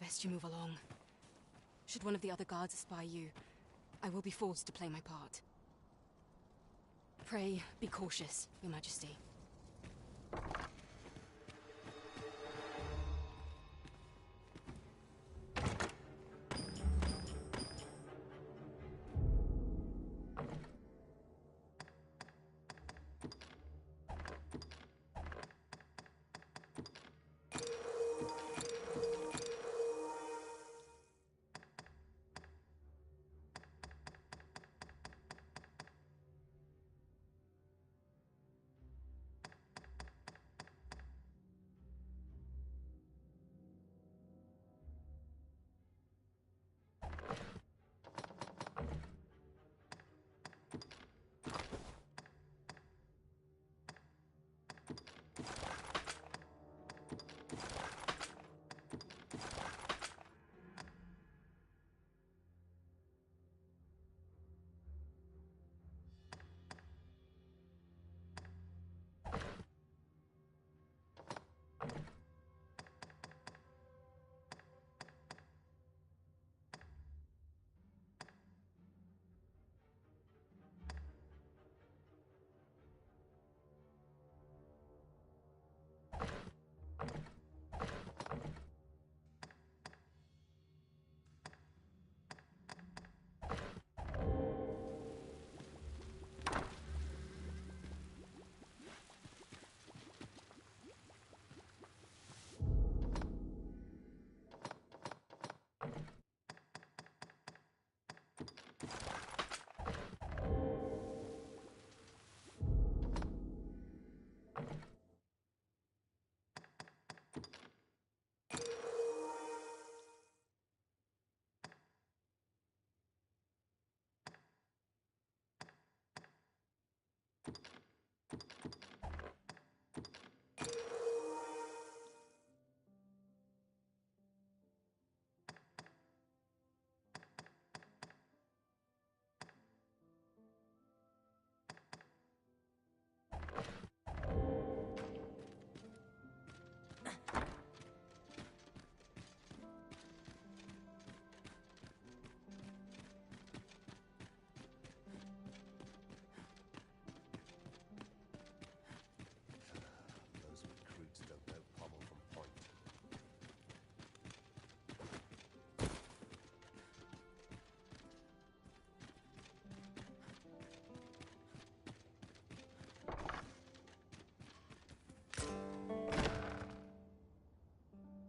Best you move along. Should one of the other guards espy you, I will be forced to play my part. Pray, be cautious, Your Majesty.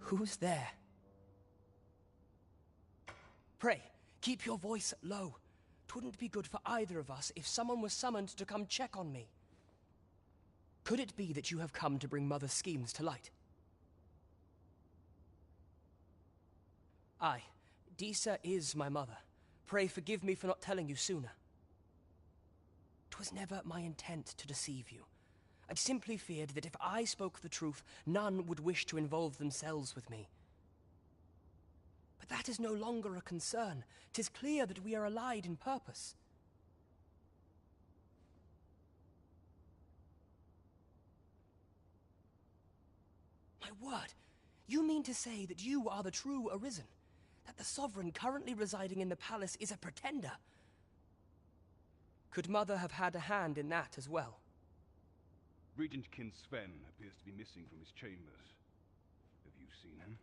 Who's there? Pray, keep your voice low. 'Twouldn't be good for either of us if someone was summoned to come check on me. Could it be that you have come to bring Mother's schemes to light? Aye, Disa is my mother. Pray forgive me for not telling you sooner. 'Twas never my intent to deceive you. I simply feared that if I spoke the truth, none would wish to involve themselves with me. But that is no longer a concern. 'Tis clear that we are allied in purpose. My word, you mean to say that you are the true Arisen? That the Sovereign currently residing in the palace is a pretender? Could Mother have had a hand in that as well? Regent Kin Sven appears to be missing from his chambers. Have you seen him?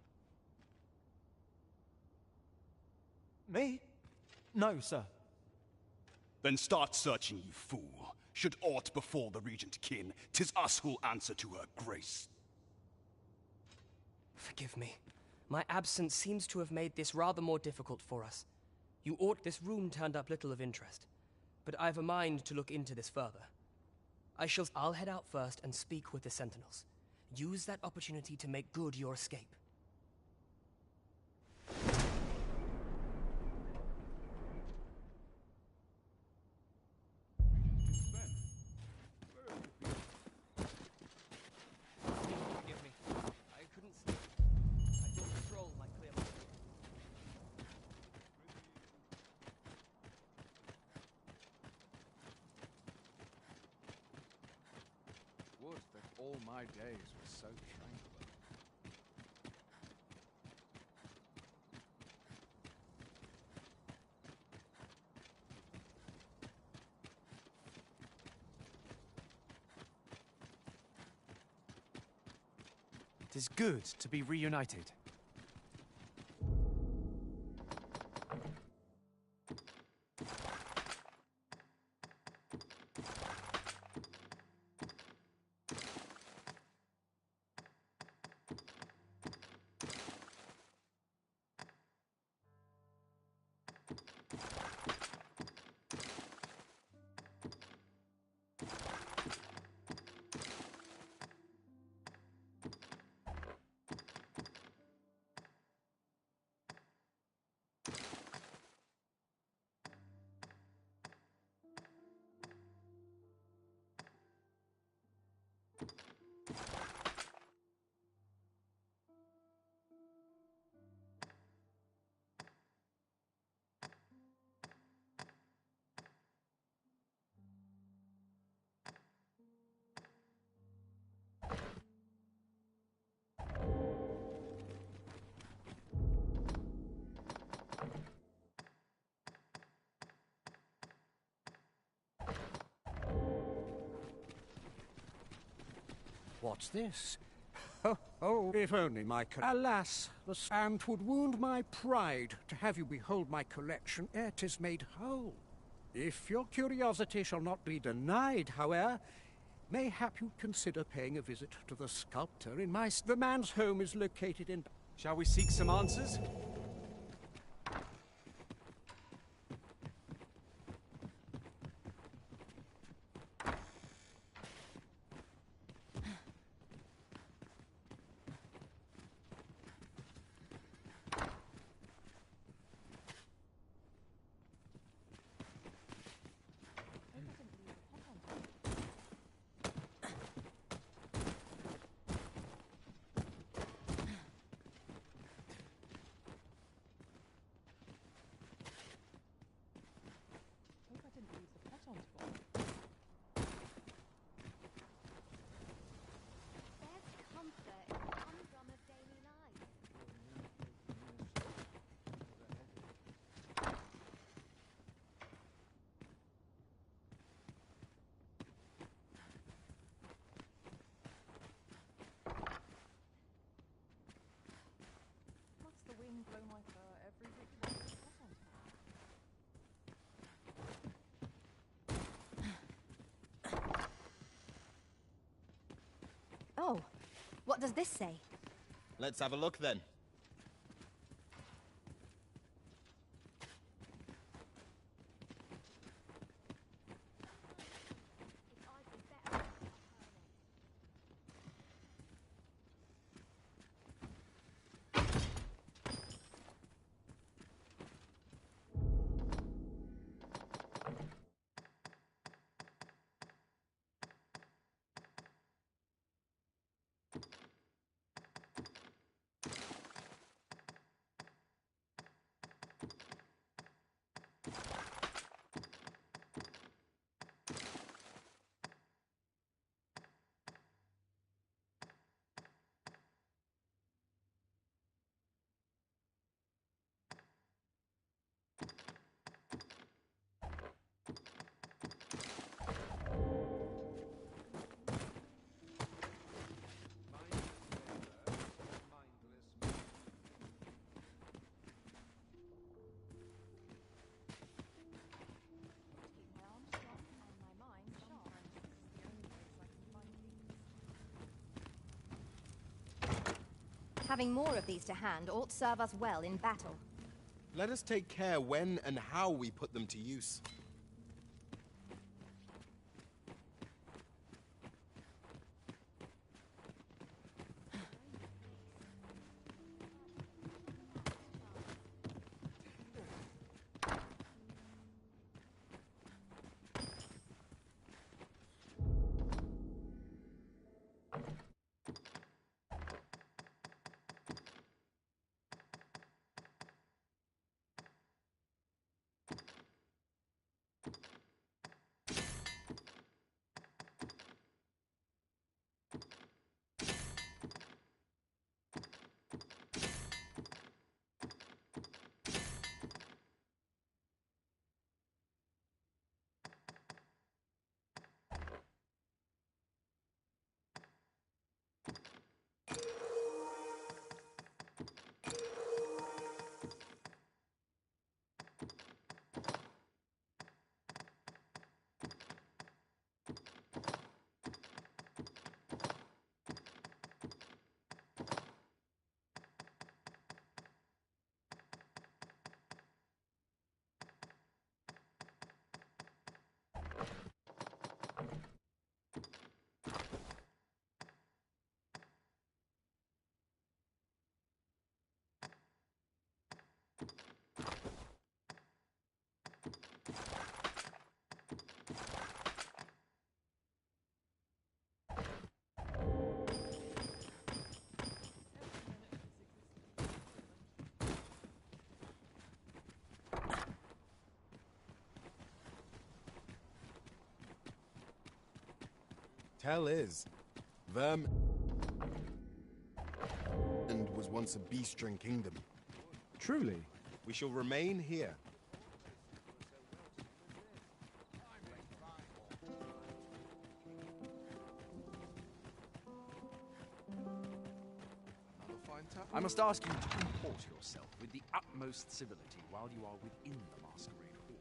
Me? No, sir. Then start searching, you fool. Should aught befall the Regent Kin, 'tis us who'll answer to her grace. Forgive me. My absence seems to have made this rather more difficult for us. This room turned up little of interest, but I've a mind to look into this further. I'll head out first and speak with the Sentinels. Use that opportunity to make good your escape. Forgive me. I couldn't sleep. I thought the stroll might clear my mind. Would that all my days were so tranquil. It is good to be reunited. What's this? Oh, if only my alas, the sand would wound my pride to have you behold my collection ere 'tis made whole. If your curiosity shall not be denied, however, mayhap you'd consider paying a visit to the sculptor in my... The man's home is located in... Shall we seek some answers? Oh, what does this say? Let's have a look then. Having more of these to hand ought serve us well in battle. Let us take care when and how we put them to use. Tell is, Verm and was once a beastren kingdom. Truly? We shall remain here. I must ask you to comport yourself with the utmost civility while you are within the masquerade hall.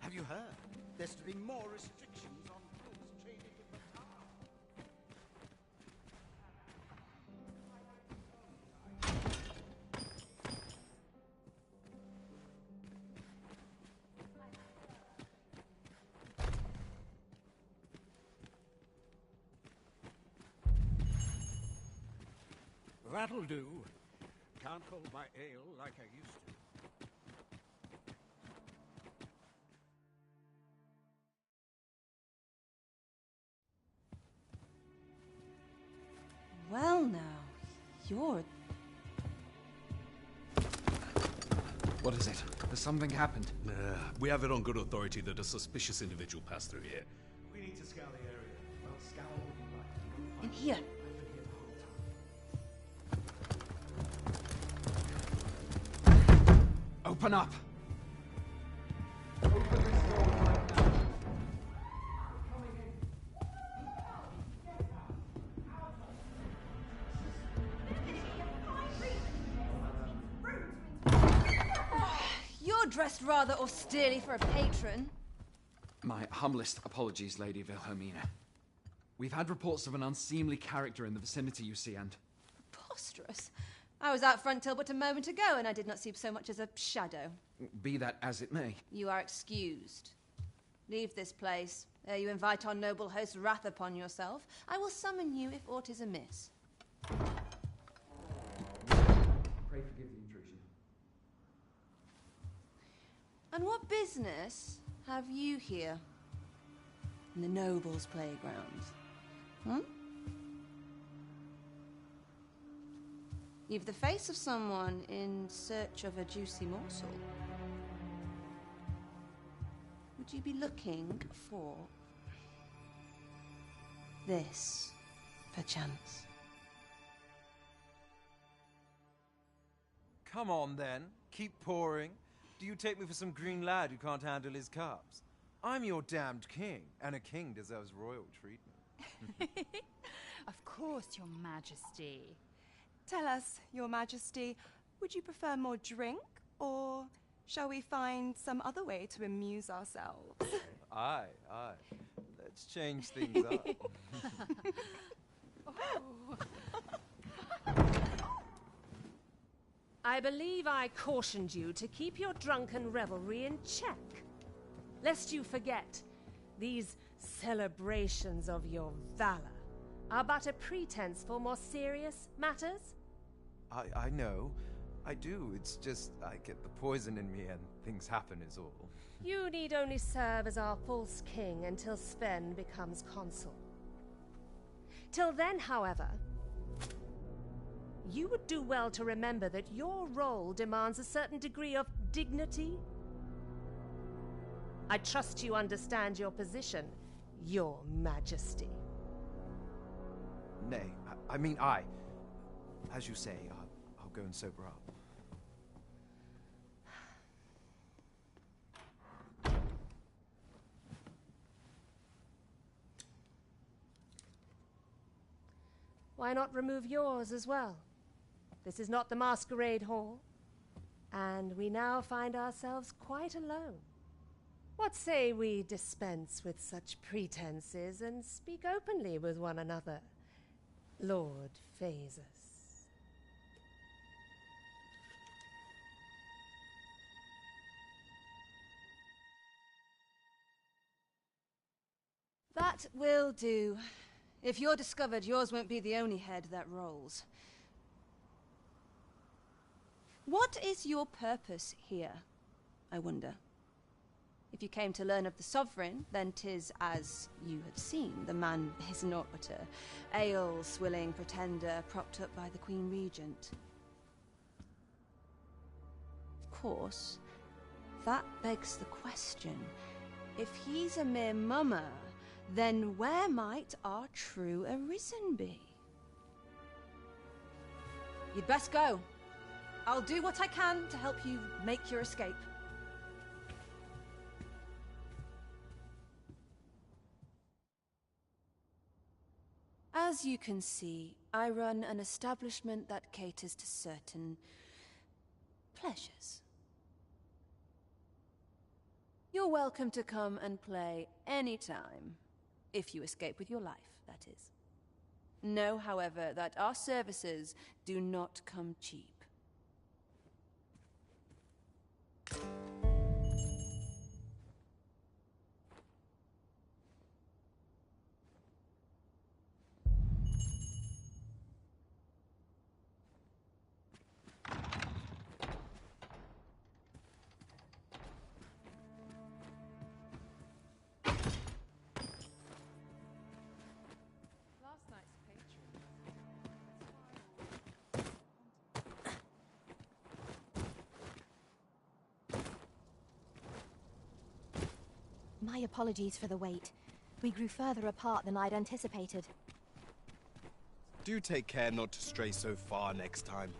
Have you heard? There's to be more restrictions on goods traded with the town. That'll do. Can't hold my ale like I used to. Well now, you're... What is it? Has something happened? We have it on good authority that a suspicious individual passed through here. We need to scour the area. Well, scour would be right. In here. Open up! You're dressed rather austerely for a patron. My humblest apologies, Lady Wilhelmina. We've had reports of an unseemly character in the vicinity, you see, and... Preposterous. I was out front till but a moment ago, and I did not see so much as a shadow. Be that as it may. You are excused. Leave this place, ere you invite our noble host's wrath upon yourself. I will summon you if aught is amiss. Pray forgive the intrusion. And what business have you here? In the nobles' playgrounds? Hmm? You've the face of someone in search of a juicy morsel. Would you be looking for this, perchance? Come on, then. Keep pouring. Do you take me for some green lad who can't handle his cups? I'm your damned king, and a king deserves royal treatment. Of course, Your Majesty. Tell us, Your Majesty, would you prefer more drink, or shall we find some other way to amuse ourselves? Aye. Let's change things up. I believe I cautioned you to keep your drunken revelry in check. Lest you forget, these celebrations of your valor are but a pretense for more serious matters. I know. I do. It's just I get the poison in me and things happen is all. You need only serve as our false king until Sven becomes consul. Till then, however, you would do well to remember that your role demands a certain degree of dignity. I trust you understand your position, Your Majesty. Nay, I mean, as you say, I'll go and sober up. Why not remove yours as well? This is not the masquerade hall, and we now find ourselves quite alone. What say we dispense with such pretenses and speak openly with one another, Lord Phasus? That will do. If you're discovered, yours won't be the only head that rolls. What is your purpose here, I wonder? If you came to learn of the sovereign, then 'tis as you have seen. The man is naught but a ale-swilling pretender propped up by the Queen Regent. Of course, that begs the question. If he's a mere mummer, then where might our true Arisen be? You'd best go. I'll do what I can to help you make your escape. As you can see, I run an establishment that caters to certain pleasures. You're welcome to come and play anytime, if you escape with your life, that is. Know, however, that our services do not come cheap. My apologies for the wait. We grew further apart than I'd anticipated. Do take care not to stray so far next time.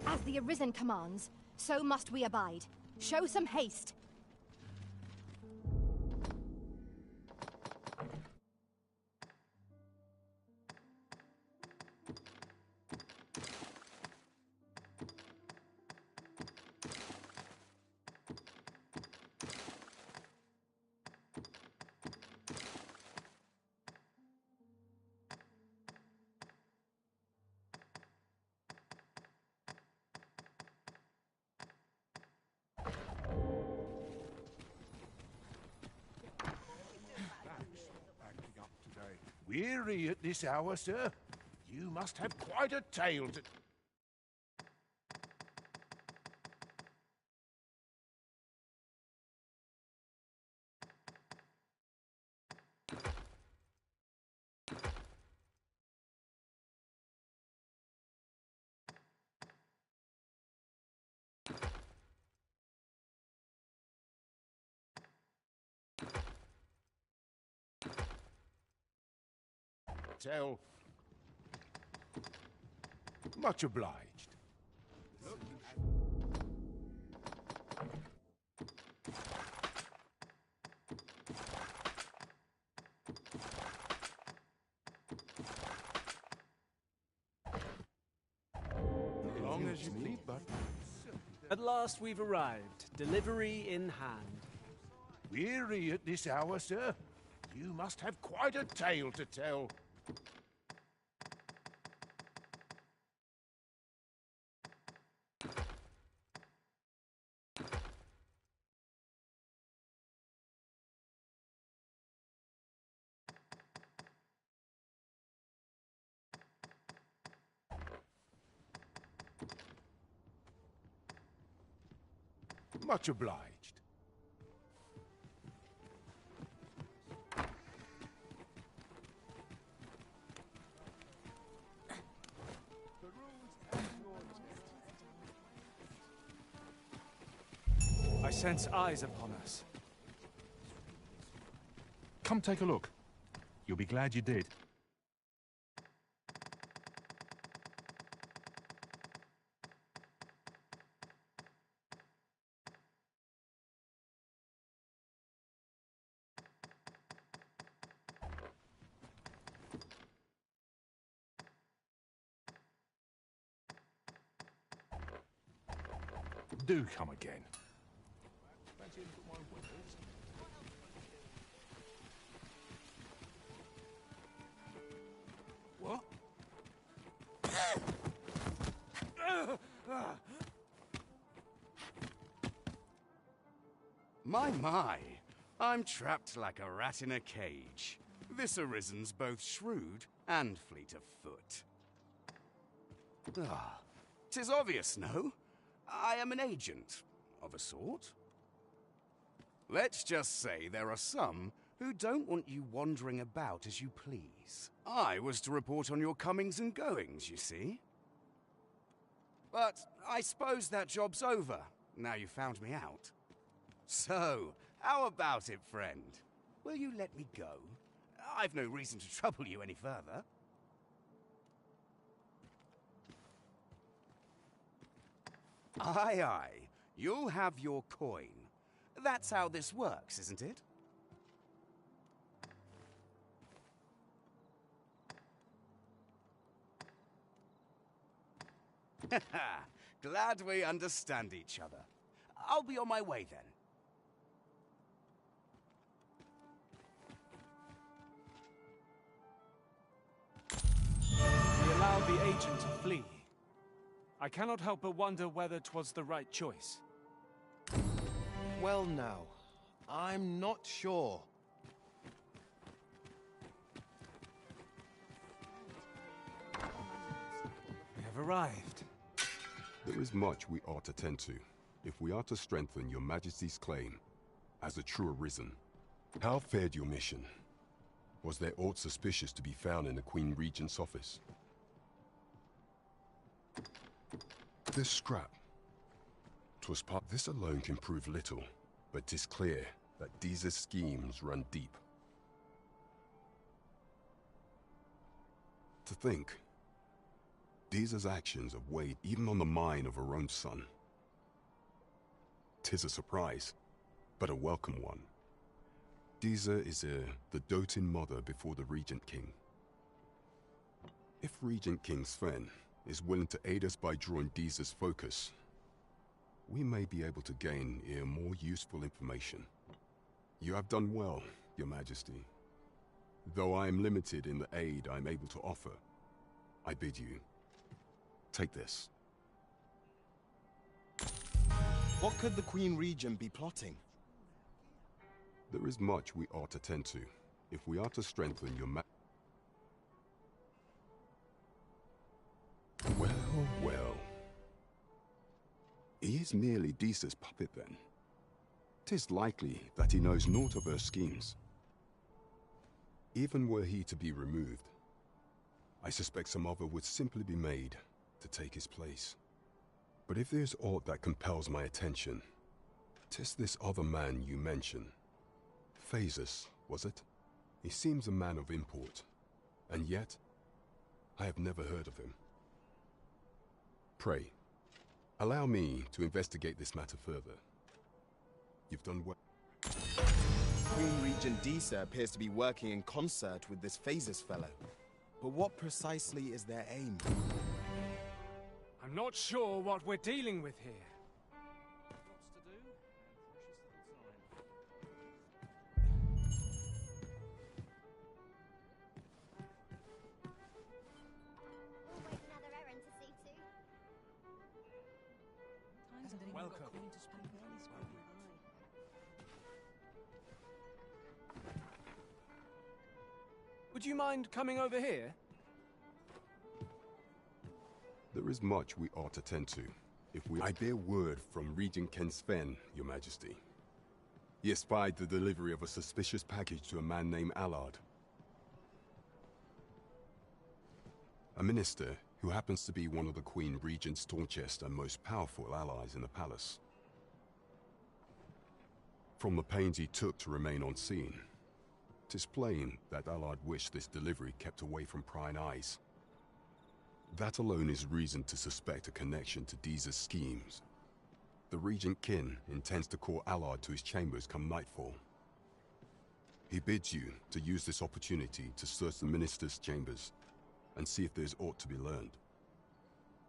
As the Arisen commands, so must we abide. Show some haste. Weary at this hour, sir? You must have quite a tale to... tell. Much obliged. As long as you please, but... At last we've arrived. Delivery in hand. Weary at this hour, sir? You must have quite a tale to tell. Much obliged. I sense eyes upon us. Come take a look. You'll be glad you did. Do come again. My, I'm trapped like a rat in a cage. This Arisen's both shrewd and fleet of foot. Ah, 'tis obvious, no? I am an agent, of a sort. Let's just say there are some who don't want you wandering about as you please. I was to report on your comings and goings, you see. But I suppose that job's over, now you found me out. So, how about it, friend? Will you let me go? I've no reason to trouble you any further. Aye. You'll have your coin. That's how this works, isn't it? Glad we understand each other. I'll be on my way then. We allowed the agent to flee. I cannot help but wonder whether 'twas the right choice. Well now, I'm not sure. We have arrived. There is much we ought to tend to, if we are to strengthen your Majesty's claim as a true Arisen. How fared your mission? Was there aught suspicious to be found in the Queen Regent's office? This scrap. 'Twas part. This alone can prove little, but 'tis clear that Deeza's schemes run deep. To think, Deeza's actions have weighed even on the mind of her own son. 'Tis a surprise, but a welcome one. Deeza is the doting mother before the Regent King. If Regent King Sven is willing to aid us by drawing Deeza's focus, we may be able to gain more useful information. You have done well, Your Majesty. Though I am limited in the aid I am able to offer, I bid you, take this. What could the Queen Regent be plotting? There is much we ought to tend to, if we are to strengthen your Well. He is merely Deeza's puppet then. 'Tis likely that he knows naught of her schemes. Even were he to be removed, I suspect some other would simply be made to take his place. But if there's aught that compels my attention, 'tis this other man you mention. Phases, was it? He seems a man of import, and yet I have never heard of him. Pray, allow me to investigate this matter further. You've done well. Queen Regent Deeza appears to be working in concert with this Phases fellow. But what precisely is their aim? I'm not sure what we're dealing with here. Welcome. Would you mind coming over here? There is much we ought to tend to, if we... I bear word from Regent Ken Sven, Your Majesty. He espied the delivery of a suspicious package to a man named Allard. A minister who happens to be one of the Queen Regent's staunchest and most powerful allies in the palace. From the pains he took to remain on scene, 'tis plain that Allard wished this delivery kept away from prying eyes. That alone is reason to suspect a connection to Deeza's schemes. The Regent Kin intends to call Allard to his chambers come nightfall. He bids you to use this opportunity to search the minister's chambers and see if there's aught to be learned.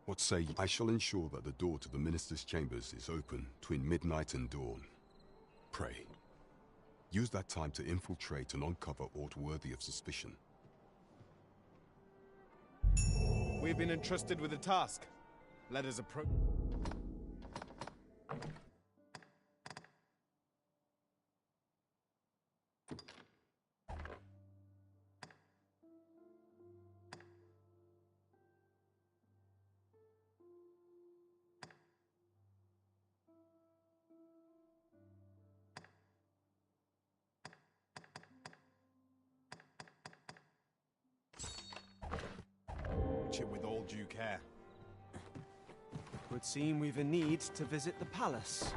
What say you? I shall ensure that the door to the minister's chambers is open between midnight and dawn. Pray, use that time to infiltrate and uncover aught worthy of suspicion. We've been entrusted with a task. Let us approach. you care? Would seem we've a need to visit the palace.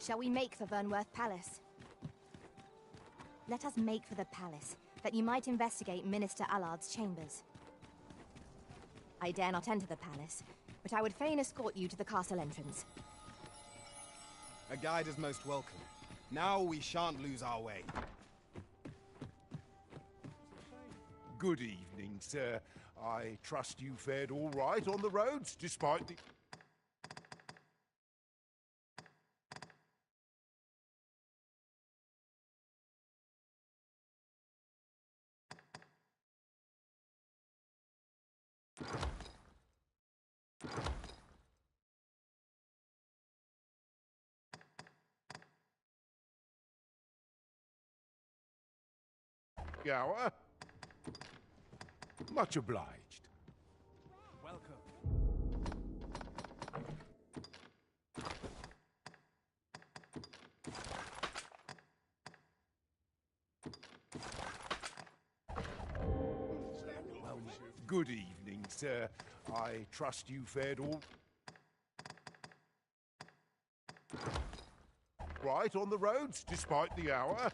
Shall we make for Vernworth Palace? Let us make for the palace, that you might investigate Minister Allard's chambers. I dare not enter the palace, but I would fain escort you to the castle entrance. A guide is most welcome. Now we shan't lose our way. Good evening, sir. I trust you fared all right on the roads, despite the... hour. Much obliged. Welcome. Good evening, sir. I trust you fared all right on the roads, despite the hour.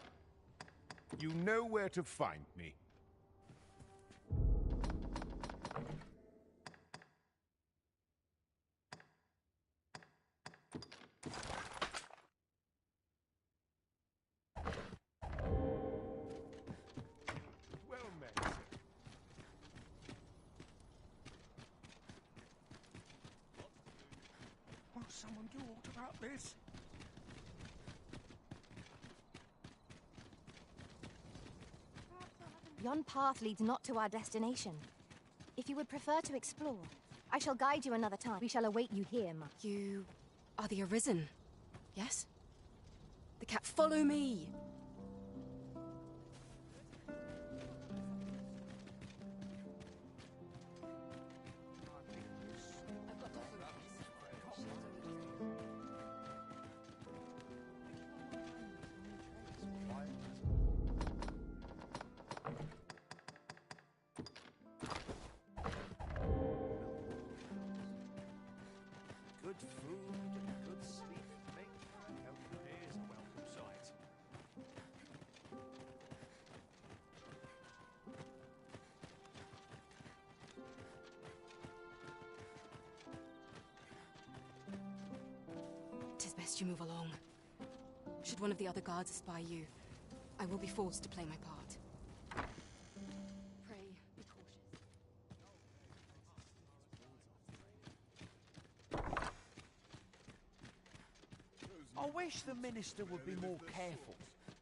You know where to find me. Well met, sir. Will someone do aught about this? Yon path leads not to our destination. If you would prefer to explore, I shall guide you another time. We shall await you here, Ma. You are the Arisen, yes? The cat, follow me! Good food and good sleep make healthy days a welcome sight. Tis best you move along. Should one of the other guards espy you, I will be forced to play my part. Pray, be cautious. I wish the minister would be more careful.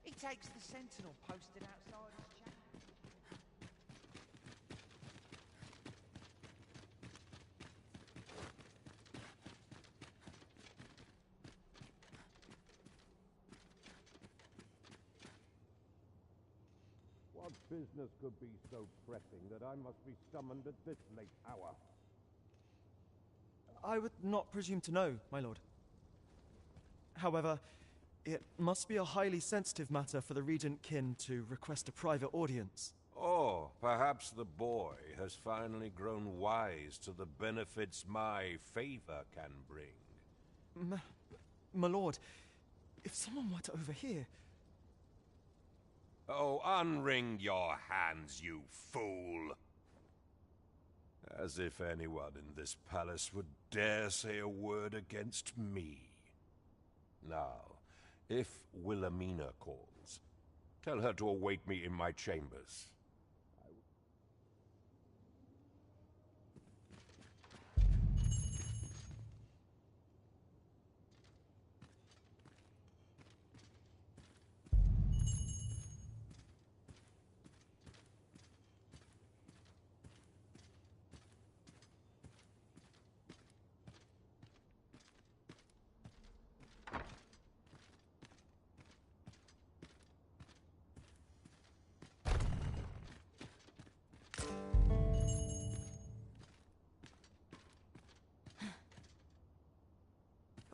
He takes the sentinel posted outside his chamber. What business could be so pressing that I must be summoned at this late hour? I would not presume to know, my lord. However, it must be a highly sensitive matter for the Regent Kin to request a private audience. Or perhaps the boy has finally grown wise to the benefits my favor can bring. My lord, if someone were to overhear... Oh, unring your hands, you fool! As if anyone in this palace would dare say a word against me. Now, if Wilhelmina calls, tell her to await me in my chambers.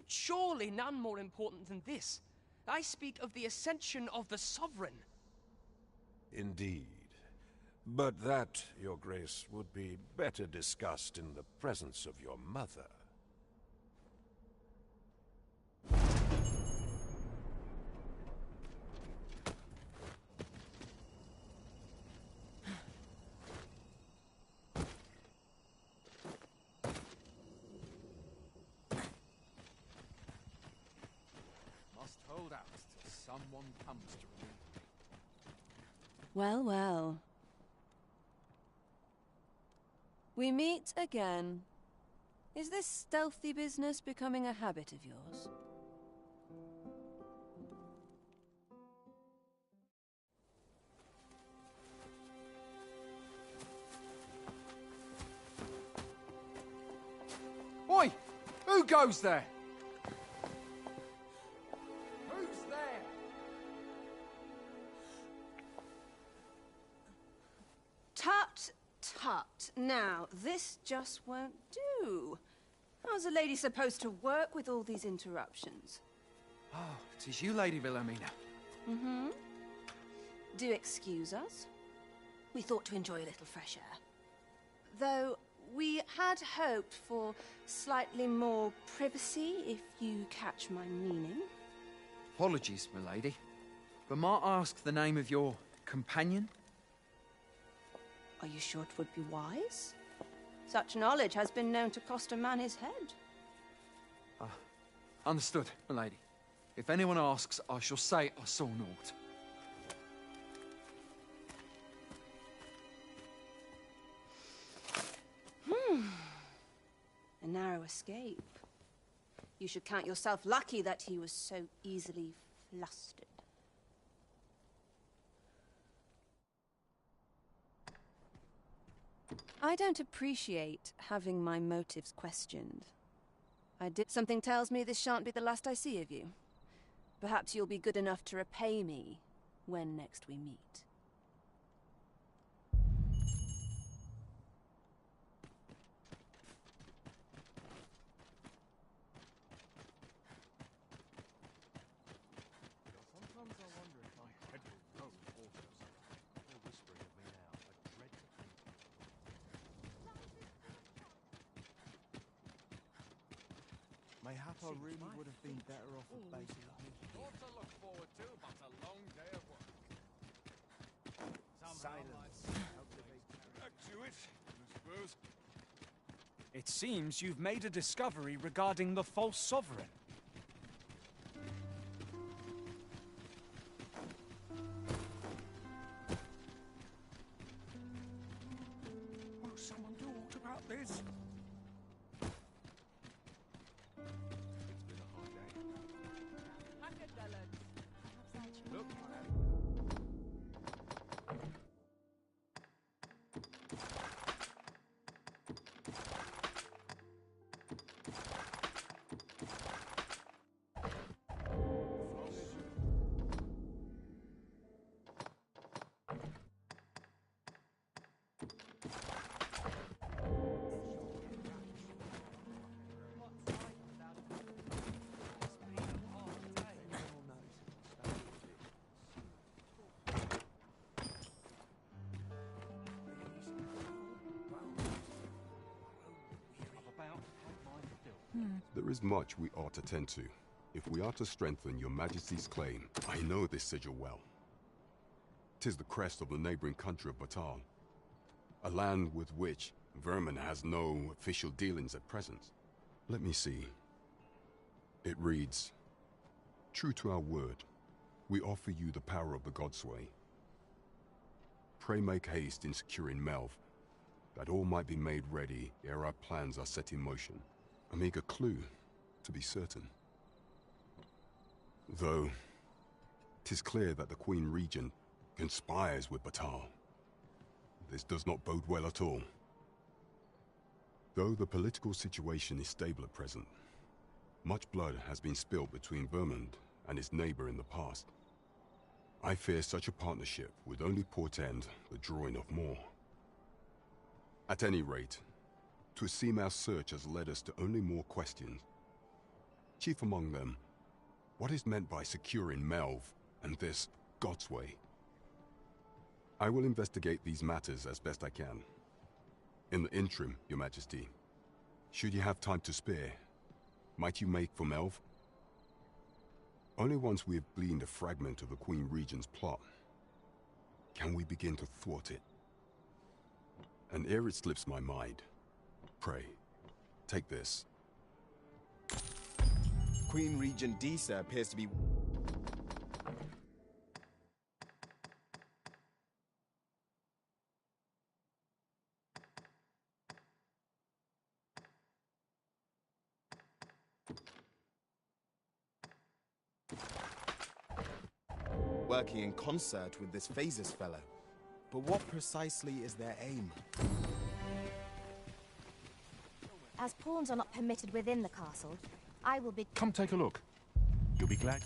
Surely none more important than this. I speak of the ascension of the Sovereign. Indeed. But that, Your Grace, would be better discussed in the presence of your mother. Must hold out till someone comes to remove me. Well, well. We meet again. Is this stealthy business becoming a habit of yours? Oi! Who goes there? Who's there? Tut, tut. Now, this just won't do. How's a lady supposed to work with all these interruptions? Oh, it is you, Lady Wilhelmina. Mm-hmm. Do excuse us. We thought to enjoy a little fresh air. Though we had hoped for slightly more privacy, if you catch my meaning. Apologies, milady. But might I ask the name of your companion? Are you sure it would be wise? Such knowledge has been known to cost a man his head. Understood, milady. If anyone asks, I shall say I saw naught. A narrow escape. You should count yourself lucky that he was so easily flustered. I don't appreciate having my motives questioned. Something tells me this shan't be the last I see of you. Perhaps you'll be good enough to repay me when next we meet. Sometimes I wonder if my head will roll also. They're whispering of me now. I dread to think. Mayhap I really would have been better off with basic. Not to look forward to, but a long day of work. Silence. Back to it, I suppose. It seems you've made a discovery regarding the false sovereign. Will someone do aught about this? It's been a hard day. Look, There is much we ought to tend to, if we are to strengthen your Majesty's claim. I know this sigil well. 'Tis the crest of the neighboring country of Batal, a land with which Vermin has no official dealings at present. Let me see. It reads, "True to our word, we offer you the power of the Godsway. Pray make haste in securing Melv, that all might be made ready ere our plans are set in motion." A meager clue, to be certain. Though, 'tis clear that the Queen Regent conspires with Batal. This does not bode well at all. Though the political situation is stable at present, much blood has been spilled between Vermund and its neighbor in the past. I fear such a partnership would only portend the drawing of more. At any rate, 'twould seem our search has led us to only more questions. Chief among them, what is meant by securing Melv and this Godsway? I will investigate these matters as best I can. In the interim, Your Majesty, should you have time to spare, might you make for Melve? Only once we have gleaned a fragment of the Queen Regent's plot can we begin to thwart it. And ere it slips my mind, pray, take this. Queen Regent Disa appears to be... working in concert with this Phases fellow. But what precisely is their aim? As pawns are not permitted within the castle, I will be... Come take a look. You'll be glad.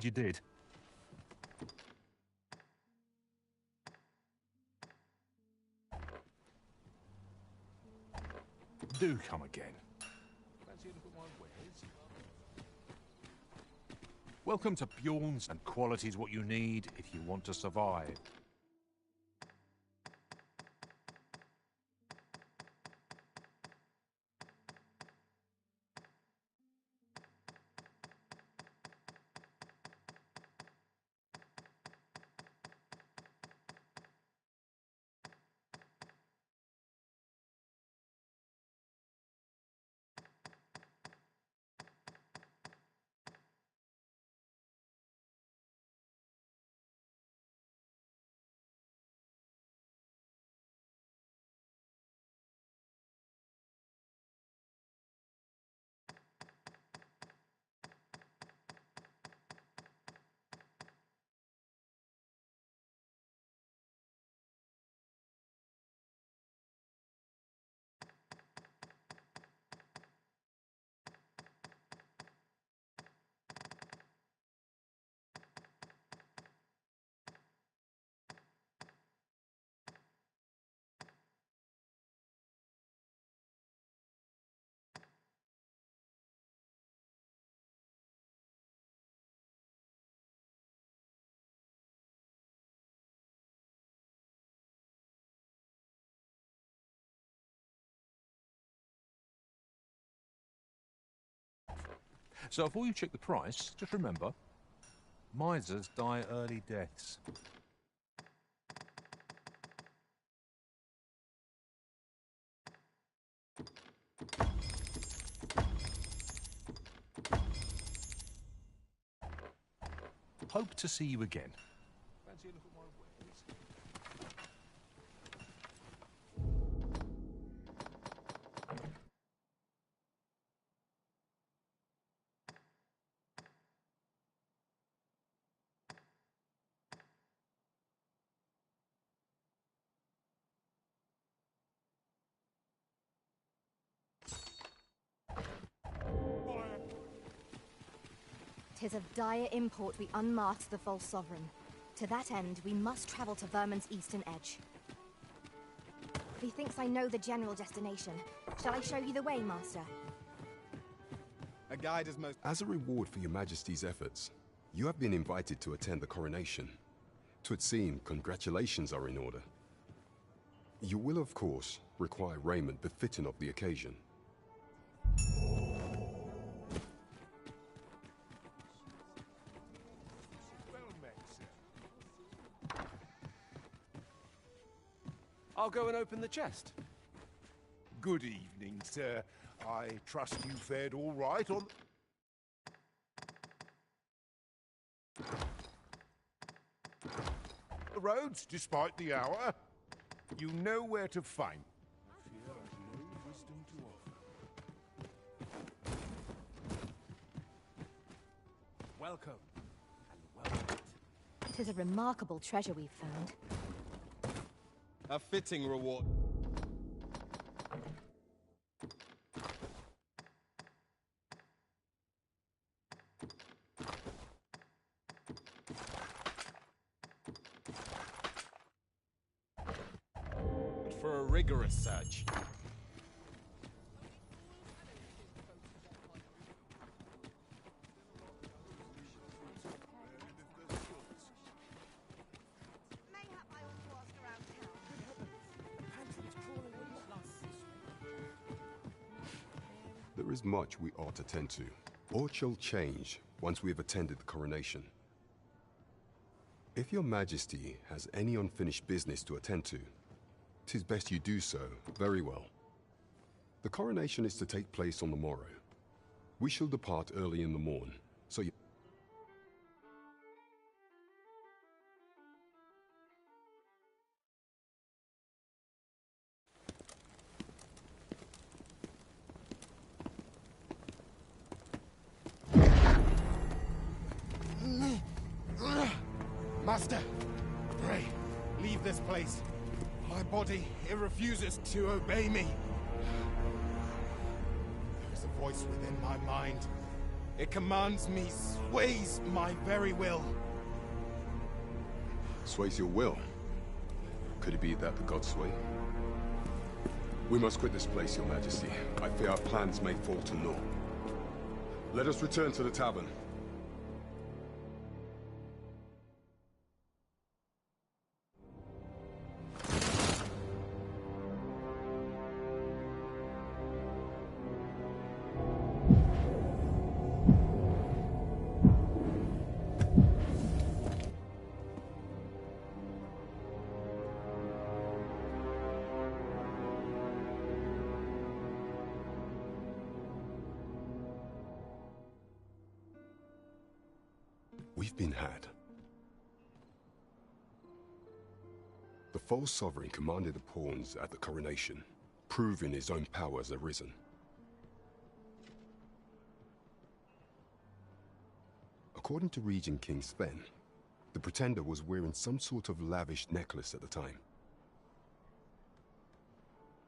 You did. Do come again. Fancy a look at my wares? Welcome to Bjorn's, and quality is what you need if you want to survive. So before you check the price, just remember, misers die early deaths. Hope to see you again. Fancy a look at my wares? Tis of dire import we unmask the false sovereign. To that end, we must travel to Vermin's eastern edge. Methinks I know the general destination. Shall I show you the way, Master? A guide is most... As a reward for Your Majesty's efforts, you have been invited to attend the coronation. 'Twould seem congratulations are in order. You will, of course, require raiment befitting of the occasion. I'll go and open the chest. Good evening, sir. I trust you fared all right on... the roads, despite the hour. You know where to find me. Fear has no wisdom to offer. Welcome, and welcome. It is a remarkable treasure we've found. A fitting reward. For a rigorous search. There is much we ought to tend to, or shall change once we have attended the coronation. If your majesty has any unfinished business to attend to, 'tis best you do so very well. The coronation is to take place on the morrow. We shall depart early in the morn, so you... Master, pray, leave this place. My body, it refuses to obey me. There is a voice within my mind. It commands me, sways my very will. Sways your will? Could it be that the gods sway? We must quit this place, your majesty. I fear our plans may fall to naught. Let us return to the tavern. We've been had. The false sovereign commanded the pawns at the coronation, proving his own powers arisen. According to Regent King Sven, the pretender was wearing some sort of lavish necklace at the time.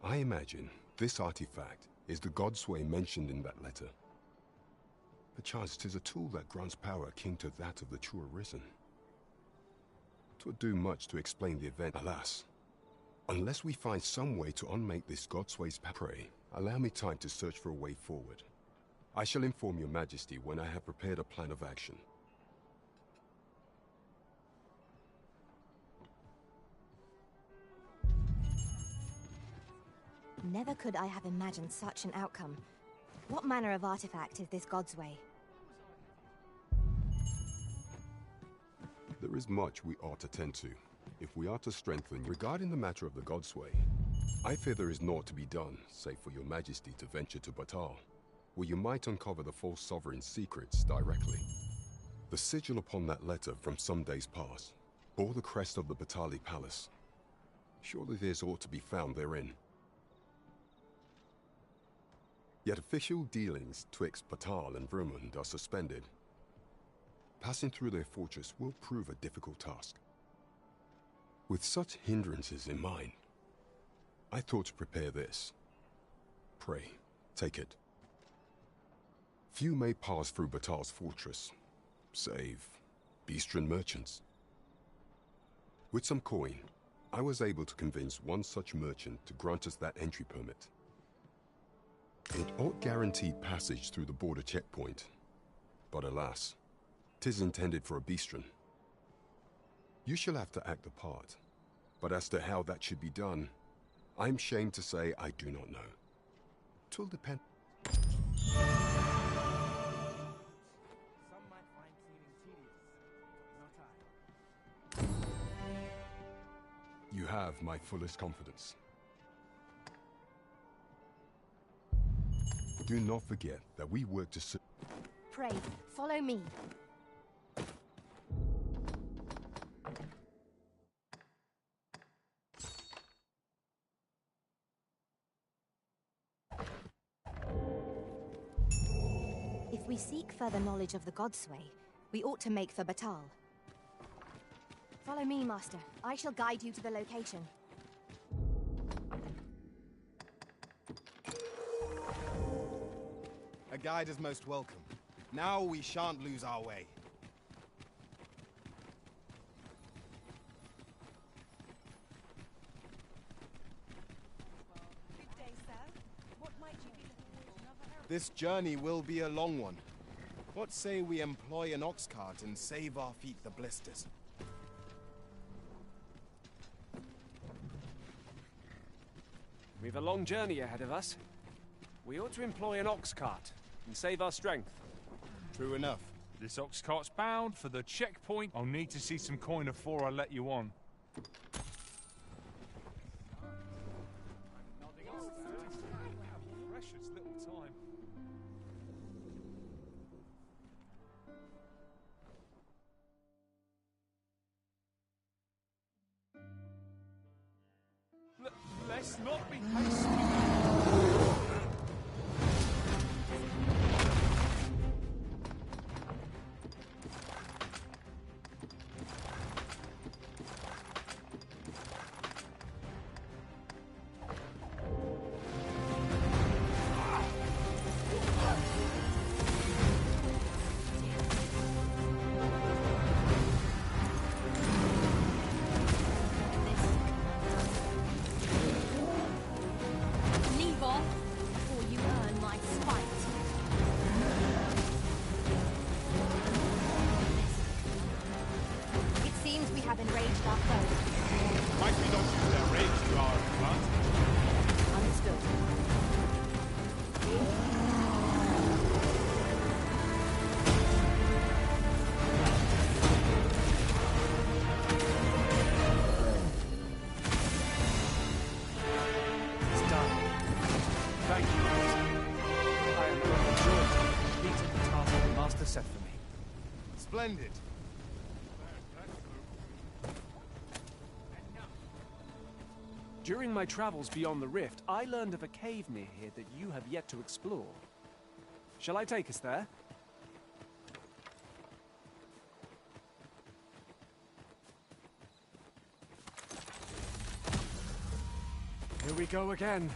I imagine this artifact is the godsway mentioned in that letter. Perchance 'tis a tool that grants power akin to that of the true arisen. 'Twould do much to explain the event, alas. Unless we find some way to unmake this godsway's prey, allow me time to search for a way forward. I shall inform your majesty when I have prepared a plan of action. Never could I have imagined such an outcome. What manner of artifact is this godsway? There is much we ought to tend to, if we are to strengthen. Regarding the matter of the godsway, I fear there is naught to be done, save for your majesty to venture to Batal, where you might uncover the false sovereign's secrets directly. The sigil upon that letter from some days past bore the crest of the Batali Palace. Surely there's aught to be found therein. Yet official dealings twixt Batal and Vermund are suspended. Passing through their fortress will prove a difficult task. With such hindrances in mind, I thought to prepare this. Pray, take it. Few may pass through Batal's fortress, save Beastren merchants. With some coin, I was able to convince one such merchant to grant us that entry permit. It ought guaranteed passage through the border checkpoint, but alas, 'tis intended for a Beastren. You shall have to act the part, but as to how that should be done, I'm shamed to say I do not know. 'Twill depend. You have my fullest confidence. Do not forget that we work to... Pray, follow me. If we seek further knowledge of the Godsway, we ought to make for Batal. Follow me, Master. I shall guide you to the location. A guide is most welcome. Now we shan't lose our way. Good day, sir. What might you be looking for? This journey will be a long one. What say we employ an ox cart and save our feet the blisters? We've a long journey ahead of us. We ought to employ an ox cart and save our strength. True enough. This ox cart's bound for the checkpoint. I'll need to see some coin before I let you on. Precious little time. Let's not be hasty. Splendid. During my travels beyond the rift, I learned of a cave near here that you have yet to explore. Shall I take us there? Here we go again.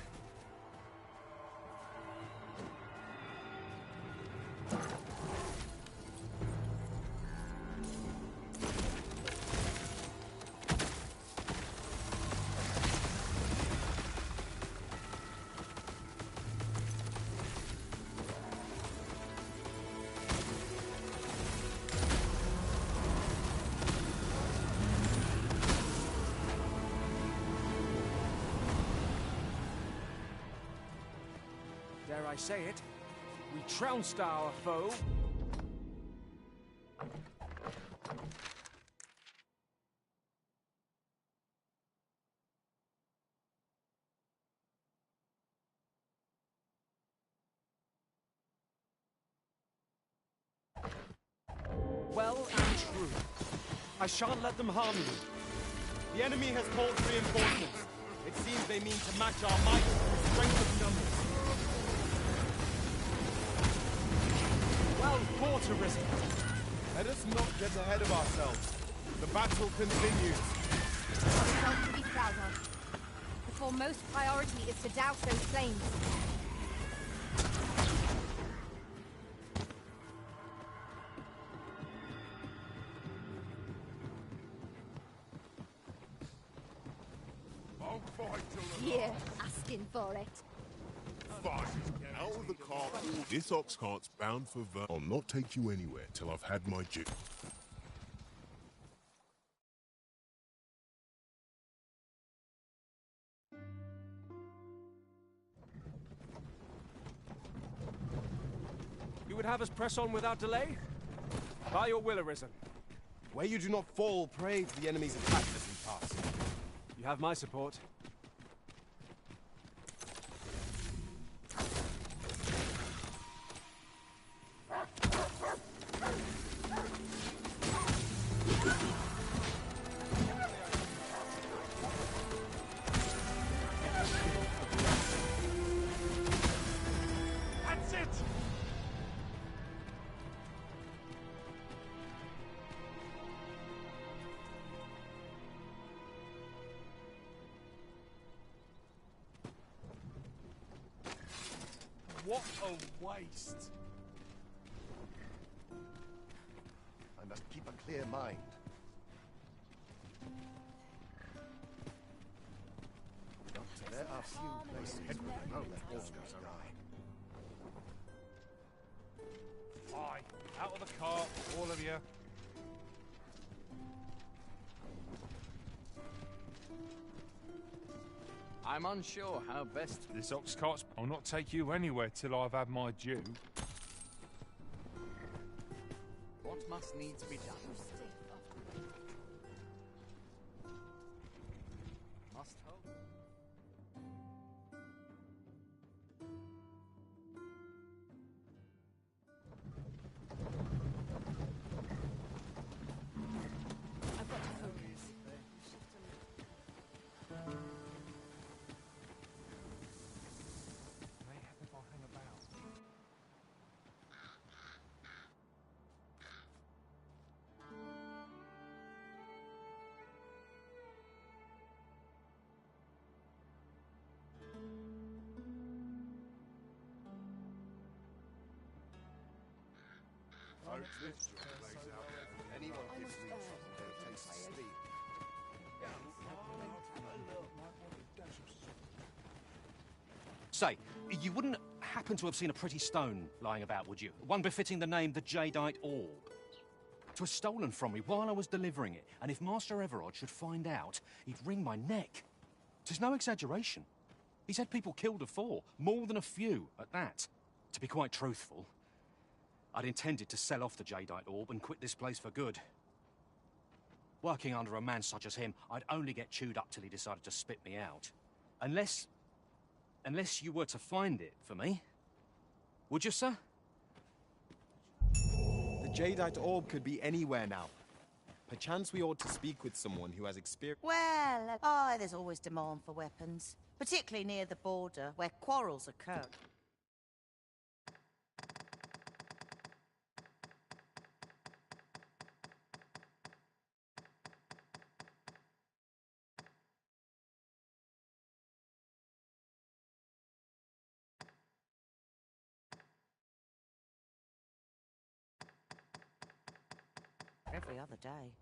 Dare I say it, we trounced our foe. Well and true. I shan't let them harm you. The enemy has called for reinforcements. It seems they mean to match our might with the strength of numbers. Well fought, Arisen. Let us not get ahead of ourselves. The battle continues. Something to be proud of. The foremost priority is to douse those flames. I'll fight till the Here, asking for it. Fine. Out of the cart. This ox cart's bound for Ver. I'll not take you anywhere till I've had my jiff. You would have us press on without delay? By your will, Arisen. Where you do not fall prey to the enemy's attack as we pass. You have my support. What a waste! I must keep a clear mind. Doctor, there are few places where the Dogmas die. Aye, out of the car, all of you. I'm unsure how best... This ox cart's... I'll not take you anywhere till I've had my due. What must needs be done? Must hope. I've got to focus. If I hang about. Hope this job plays out. Anyone gives me trouble, they'll taste the steam. Say, you wouldn't happen to have seen a pretty stone lying about, would you? One befitting the name the Jadeite Orb. It was stolen from me while I was delivering it, and if Master Everard should find out, he'd wring my neck. 'Tis no exaggeration. He's had people killed afore, more than a few at that. To be quite truthful, I'd intended to sell off the Jadeite Orb and quit this place for good. Working under a man such as him, I'd only get chewed up till he decided to spit me out. Unless you were to find it for me. Would you, sir? The Jadeite Orb could be anywhere now. Perchance we ought to speak with someone who has experience. Well, there's always demand for weapons, particularly near the border, where quarrels occur. Every other day.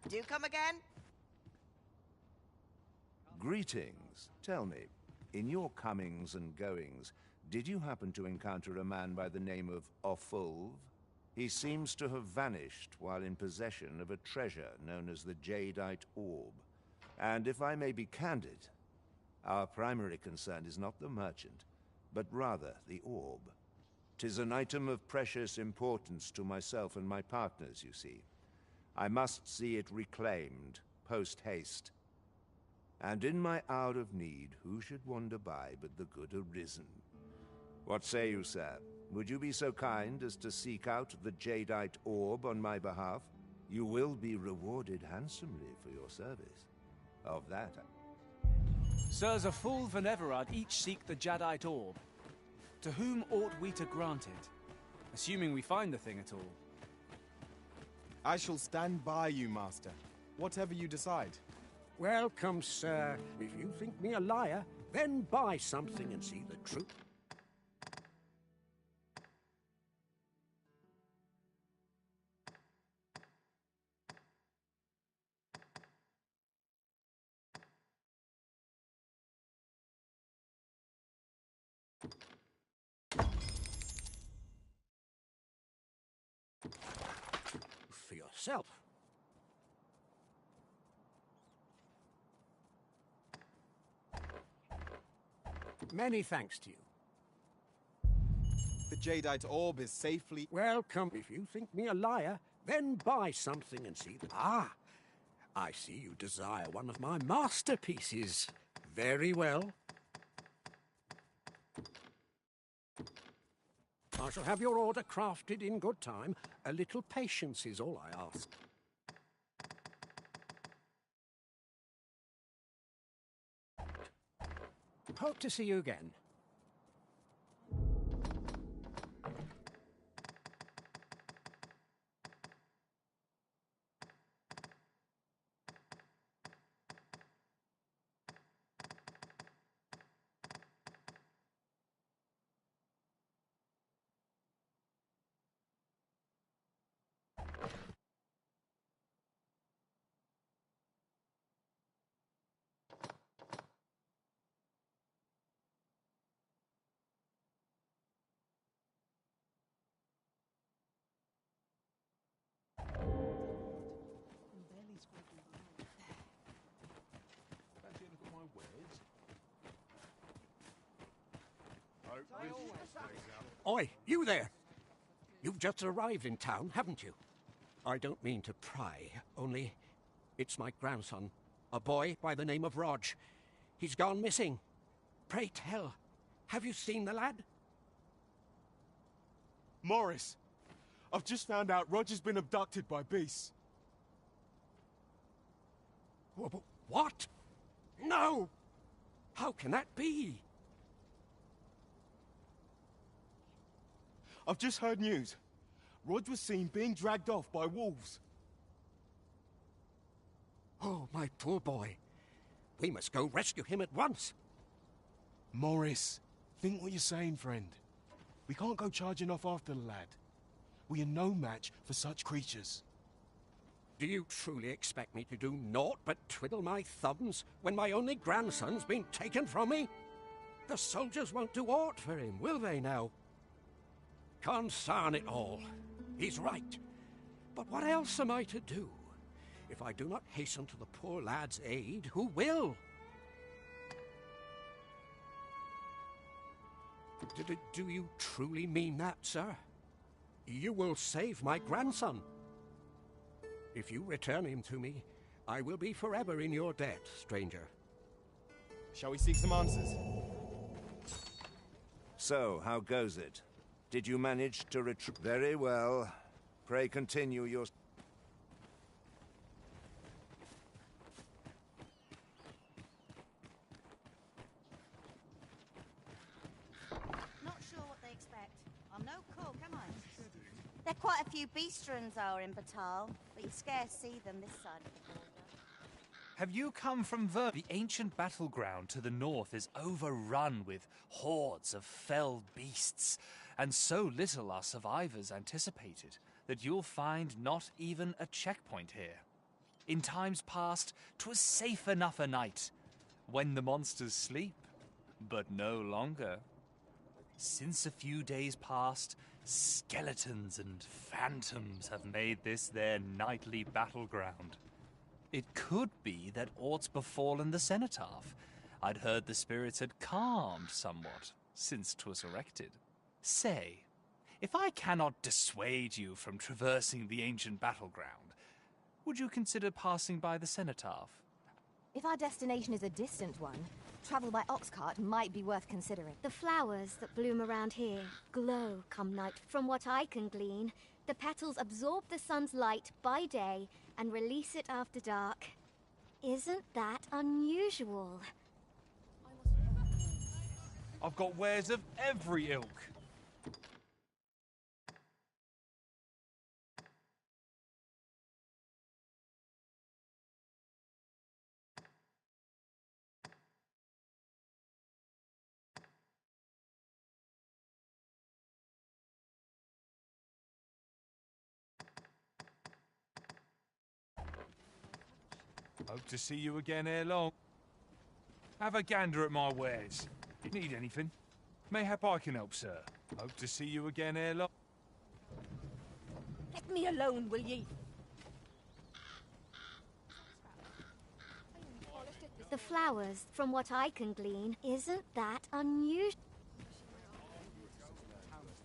Do you come again? Greetings. Tell me, in your comings and goings, did you happen to encounter a man by the name of Offulv? He seems to have vanished while in possession of a treasure known as the Jadeite Orb. And if I may be candid, our primary concern is not the merchant, but rather the orb. 'Tis an item of precious importance to myself and my partners, you see. I must see it reclaimed, post-haste. And in my hour of need, who should wander by but the good Arisen? What say you, sir? Would you be so kind as to seek out the Jadeite Orb on my behalf? You will be rewarded handsomely for your service. Of that, Sirs Offulv and Everard each seek the Jadeite Orb. To whom ought we to grant it? Assuming we find the thing at all. I shall stand by you, Master. Whatever you decide. Welcome, sir. If you think me a liar, then buy something and see the truth. For yourself. Many thanks to you. The Jadeite orb is safely... Welcome. If you think me a liar, then buy something and see that... Ah! I see you desire one of my masterpieces. Very well. I shall have your order crafted in good time. A little patience is all I ask. Hope to see you again. Oi, you there! You've just arrived in town, haven't you? I don't mean to pry, only it's my grandson, a boy by the name of Rog. He's gone missing. Pray tell, have you seen the lad? Morris, I've just found out Roger's been abducted by beasts. What? No! How can that be? I've just heard news. Rog was seen being dragged off by wolves. Oh, my poor boy. We must go rescue him at once. Morris, think what you're saying, friend. We can't go charging off after the lad. We are no match for such creatures. Do you truly expect me to do naught but twiddle my thumbs when my only grandson's been taken from me? The soldiers won't do aught for him, will they now? Consarn it all. He's right. But what else am I to do? If I do not hasten to the poor lad's aid, who will? Do you truly mean that, sir? You will save my grandson. If you return him to me, I will be forever in your debt, stranger. Shall we seek some answers? So, how goes it? Did you manage to retrieve... Very well. Pray continue your... Not sure what they expect. I'm no cook, am I? There are quite a few beastrons are in Batal, but you scarce see them this side of the border. Have you come from The ancient battleground to the north is overrun with hordes of fell beasts, and so little are survivors anticipated that you'll find not even a checkpoint here. In times past, 'twas safe enough a night, when the monsters sleep, but no longer. Since a few days past, skeletons and phantoms have made this their nightly battleground. It could be that aught's befallen the cenotaph. I'd heard the spirits had calmed somewhat since 'twas erected. Say, if I cannot dissuade you from traversing the ancient battleground, would you consider passing by the cenotaph? If our destination is a distant one, travel by ox cart might be worth considering. The flowers that bloom around here glow come night. From what I can glean, the petals absorb the sun's light by day and release it after dark. Isn't that unusual? I've got wares of every ilk. Hope to see you again ere long. Have a gander at my wares. If you need anything, mayhap I can help, sir. Hope to see you again ere long. Let me alone, will ye? The flowers, from what I can glean, isn't that unusual?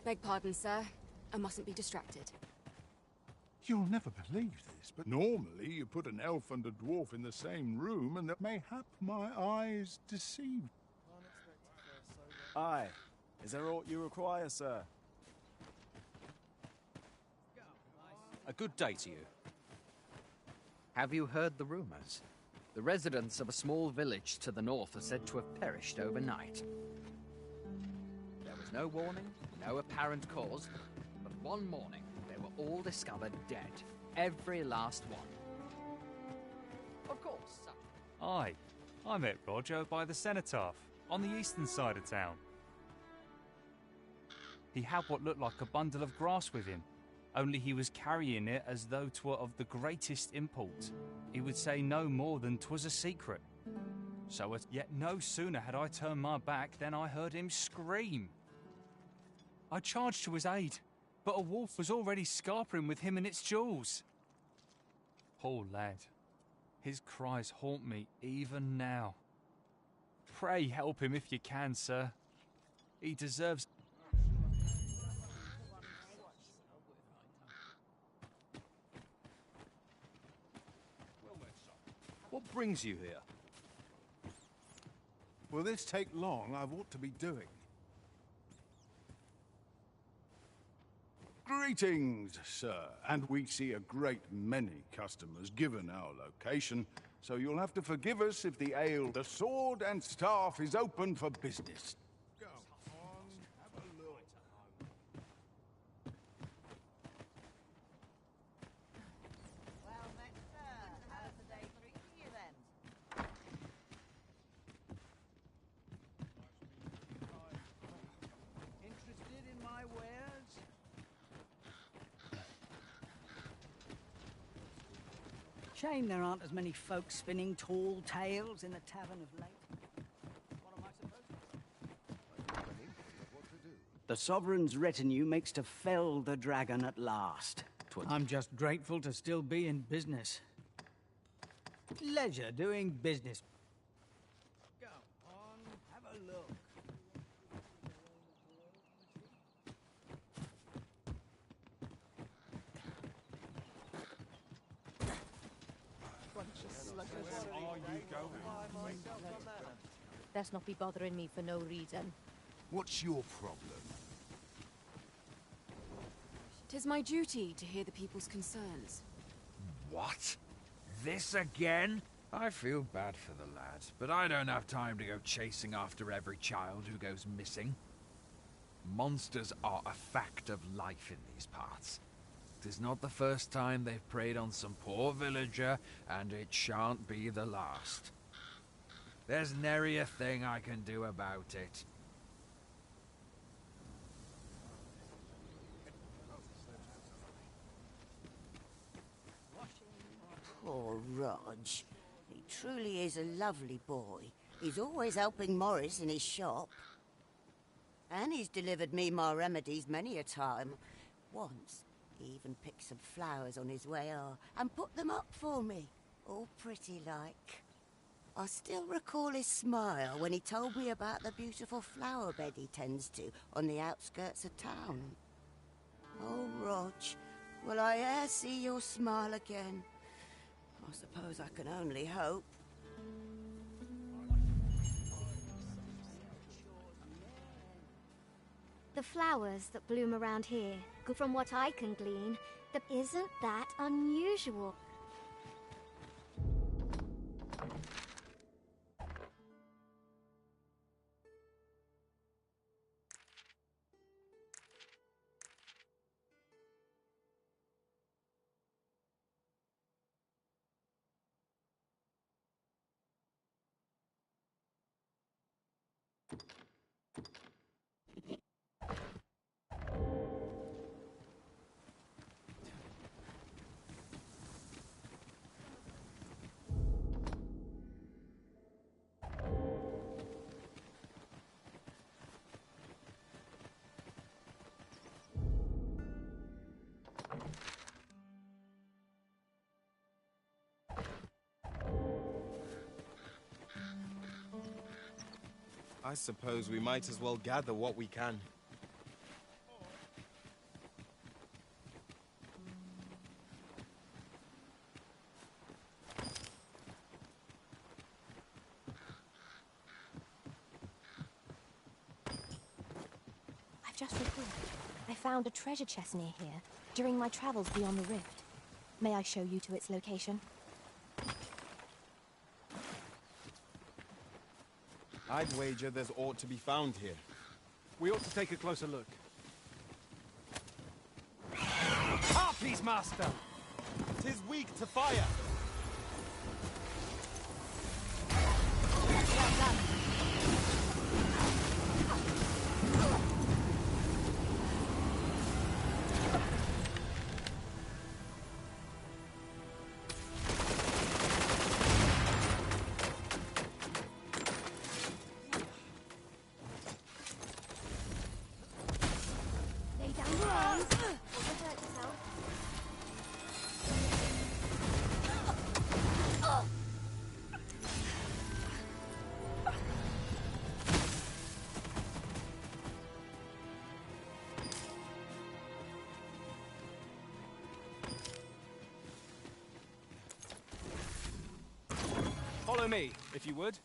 Beg pardon, sir. I mustn't be distracted. You'll never believe this, but normally you put an elf and a dwarf in the same room and that mayhap my eyes deceive. Aye. Is there aught you require, sir? A good day to you. Have you heard the rumors? The residents of a small village to the north are said to have perished overnight. There was no warning, no apparent cause, but one morning they were all discovered dead. Every last one. Of course. Aye. I met Roger by the cenotaph, on the eastern side of town. He had what looked like a bundle of grass with him, only he was carrying it as though 'twere of the greatest import. He would say no more than 'twas a secret. Yet no sooner had I turned my back than I heard him scream. I charged to his aid, but a wolf was already scarpering with him and its jewels. Poor lad. His cries haunt me even now. Pray help him if you can, sir. He deserves... What brings you here? Will this take long? I've ought to be doing. Greetings, sir. And we see a great many customers given our location, so you'll have to forgive us if the ale, the sword and staff is open for business. Go on, have a look. Well met, sir. How's the day treating you then? Interested in my wares? Shame there aren't as many folk spinning tall tales in the tavern of late. What am I supposed to do? The Sovereign's retinue makes to fell the dragon at last. I'm just grateful to still be in business. Leisure doing business. Go on, have a look. Let's not be bothering me for no reason. What's your problem? 'Tis my duty to hear the people's concerns. What? This again? I feel bad for the lad, but I don't have time to go chasing after every child who goes missing. Monsters are a fact of life in these parts. 'Tis not the first time they've preyed on some poor villager, and it shan't be the last. There's nary a thing I can do about it. Poor Rog. He truly is a lovely boy. He's always helping Morris in his shop. And he's delivered me my remedies many a time. Once, he even picked some flowers on his way and put them up for me, all pretty like. I still recall his smile when he told me about the beautiful flower bed he tends to on the outskirts of town. Oh, Rog, will I e'er see your smile again? I suppose I can only hope. The flowers that bloom around here, from what I can glean, isn't that unusual? I suppose we might as well gather what we can. I've just recalled. I found a treasure chest near here during my travels beyond the rift. May I show you to its location? I'd wager there's aught to be found here. We ought to take a closer look. Harpies, master! 'Tis weak to fire! Lay down your arms. Or you'll hurt yourself. Follow me, if you would.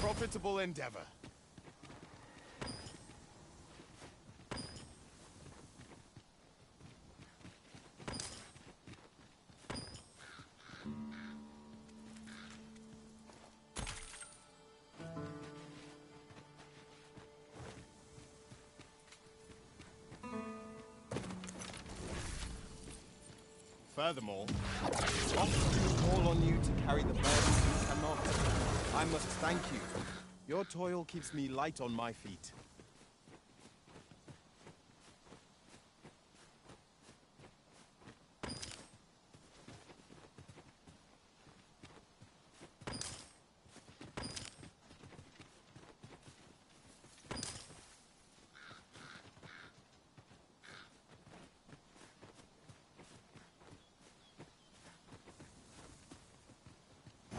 Profitable endeavor. Furthermore, often call on you to carry the burdens you cannot. I must thank you. Your toil keeps me light on my feet.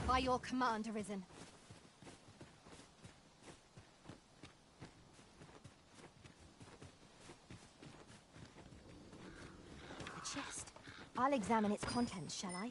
By your command, Arisen. The chest. I'll examine its contents, shall I?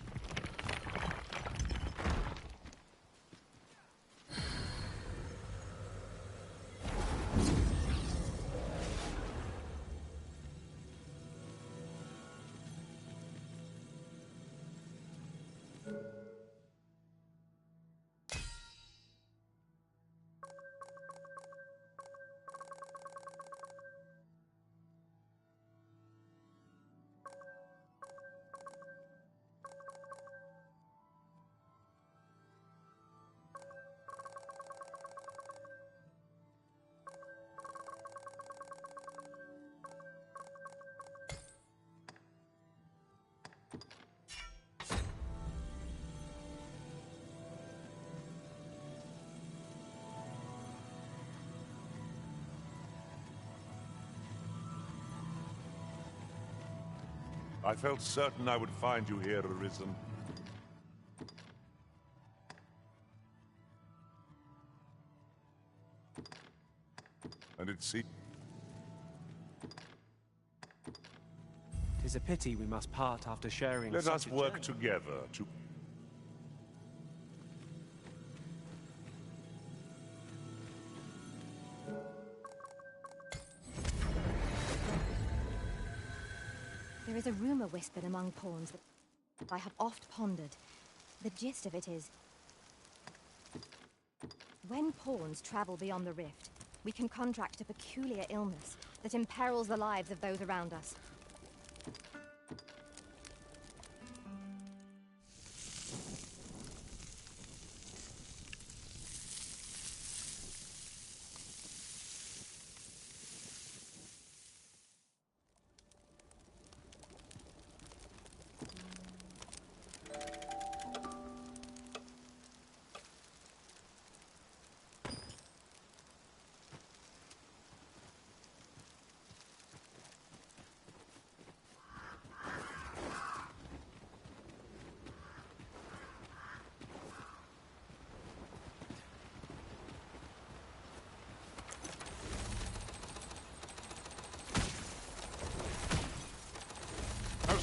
I felt certain I would find you here, Arisen. And it seems... 'Tis a pity we must part after sharing Let such us a work journey. together to... There is a rumor whispered among pawns that I have oft pondered. The gist of it is, when pawns travel beyond the rift, we can contract a peculiar illness that imperils the lives of those around us.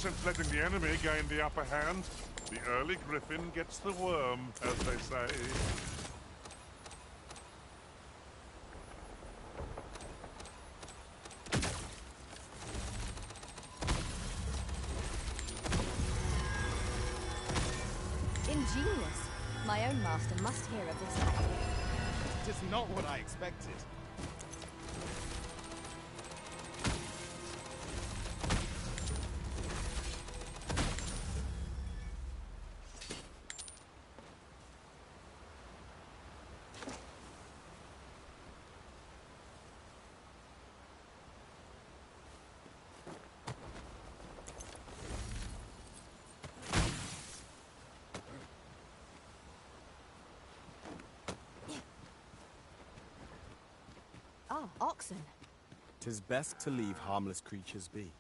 sense letting the enemy gain the upper hand. The early griffin gets the worm, as they say. Ingenious. My own master must hear of this tactic. Just not what I expected. Ah, oxen. 'Tis best to leave harmless creatures be.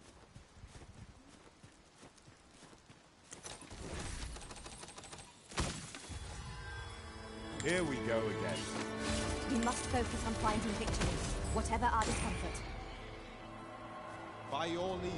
Here we go again. We must focus on finding victory, whatever our discomfort. By your leave.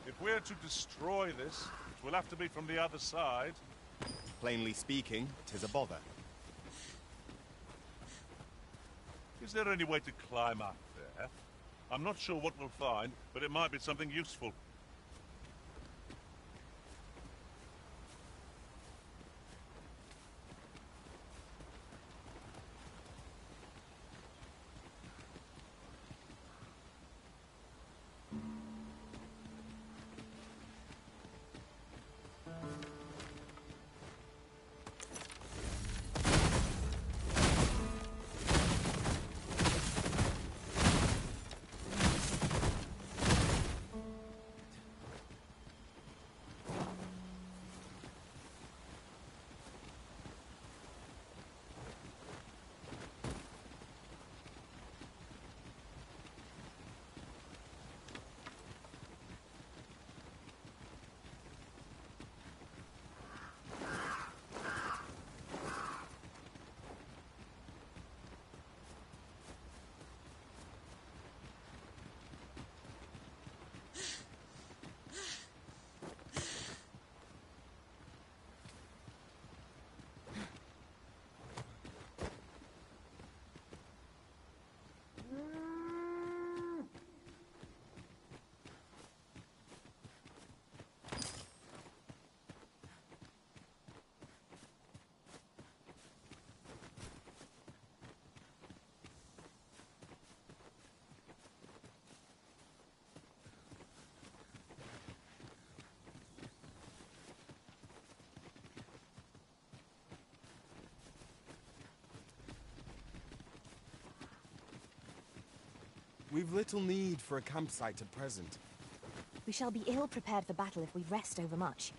If we're to destroy this, it will have to be from the other side. Plainly speaking, 'tis a bother. Is there any way to climb up there? I'm not sure what we'll find, but it might be something useful. We've little need for a campsite at present. We shall be ill prepared for battle if we rest overmuch.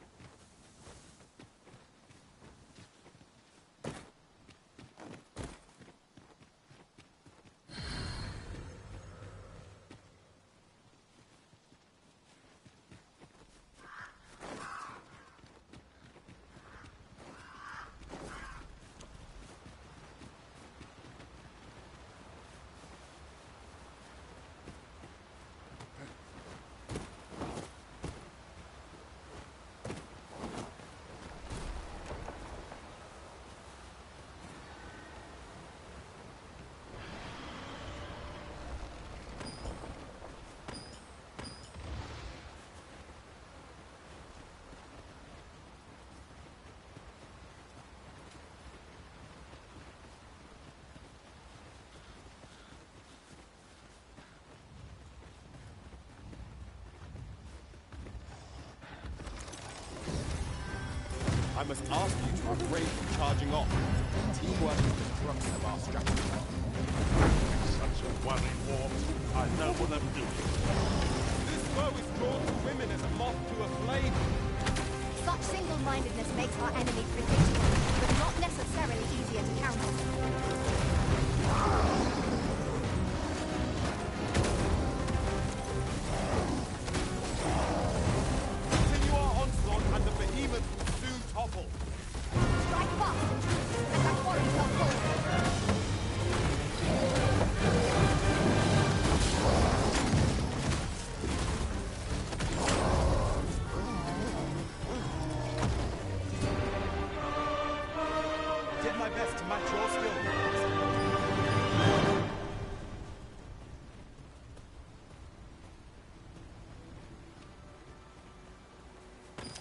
I must ask you to refrain from charging off. Teamwork is the crux of our strategy. Such a worry, Orc. I know what I'm doing. This bow is drawn to women as a moth to a flame. Such single-mindedness makes our enemy predictable, but not necessarily easier to counter. Continue our onslaught and the behemoth will soon topple. Strike fast, and that quarry shall fall. Did my best to match your skill.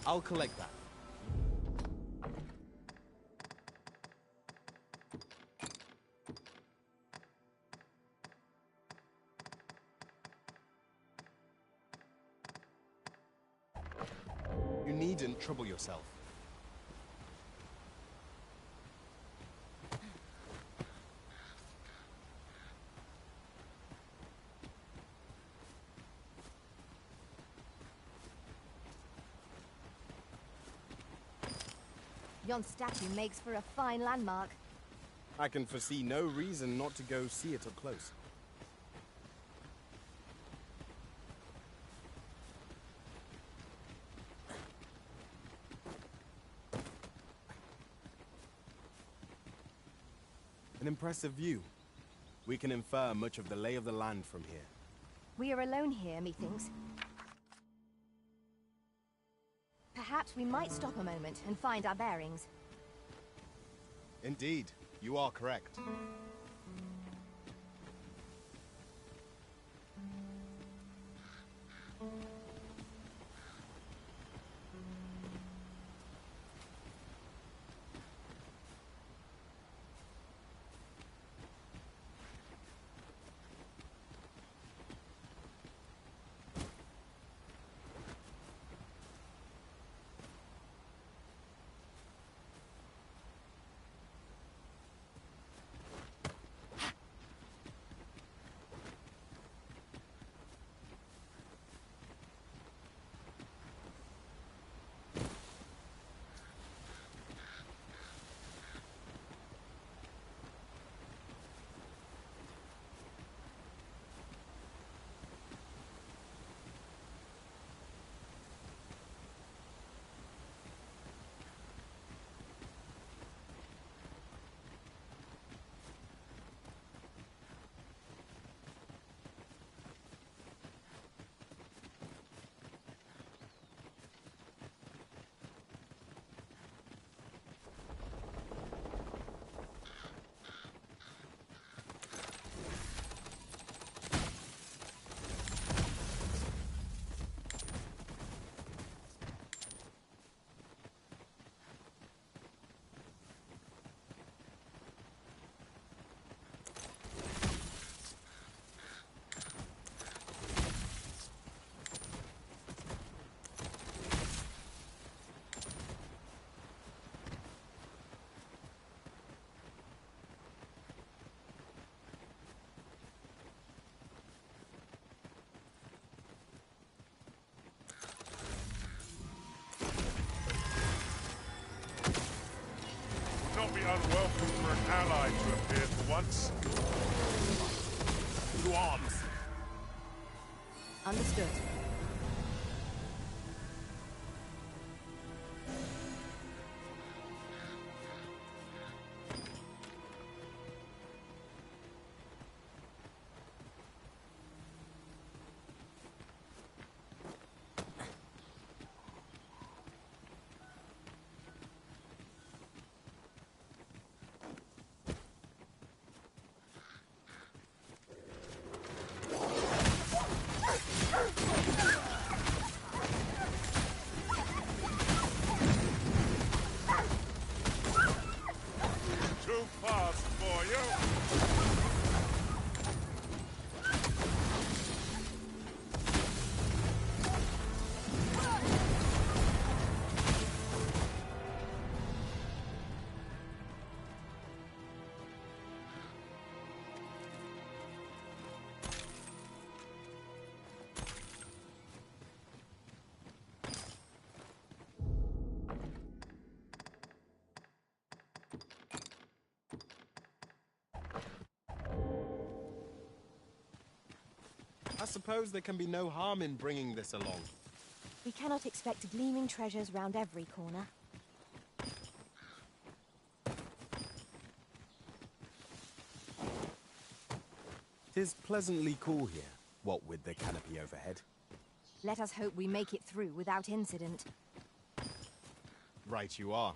I'll collect that. You needn't trouble yourself. Yon statue makes for a fine landmark. I can foresee no reason not to go see it up close. An impressive view. We can infer much of the lay of the land from here. We are alone here, methinks. Perhaps we might stop a moment and find our bearings. Indeed, you are correct. Not be unwelcome for an ally to appear for once. To arms. Understood. suppose there can be no harm in bringing this along. We cannot expect gleaming treasures round every corner. Tis pleasantly cool here, what with the canopy overhead. Let us hope we make it through without incident. Right you are.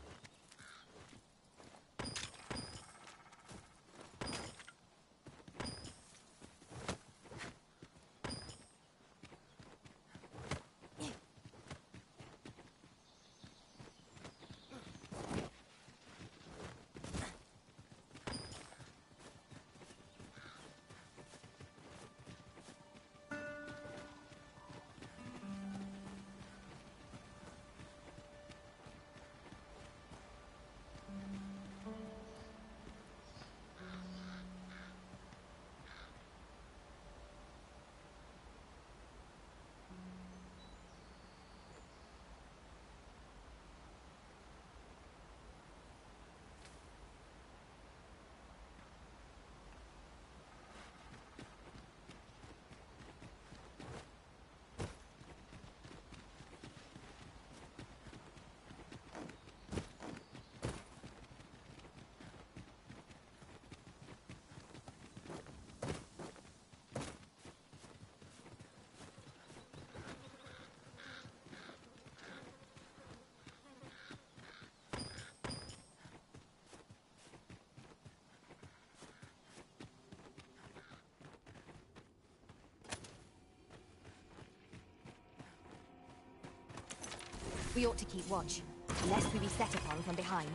We ought to keep watch, lest we be set upon from behind.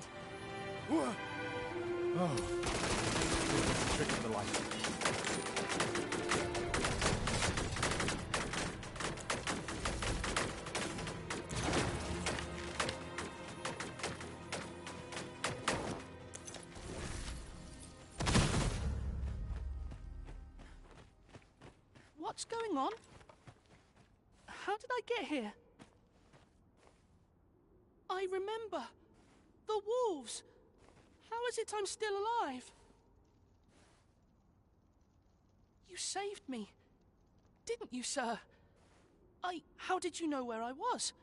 Oh, it's a trick of the light. What's going on? How did I get here? I remember. The wolves. How is it I'm still alive? You saved me. Didn't you, sir? How did you know where I was?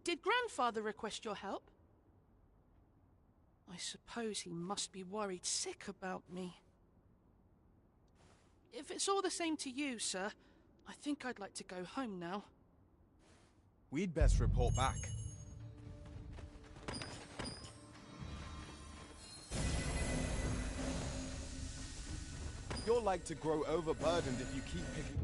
Did Grandfather request your help? I suppose he must be worried sick about me. If it's all the same to you, sir, I think I'd like to go home now. We'd best report back. You're like to grow overburdened if you keep picking...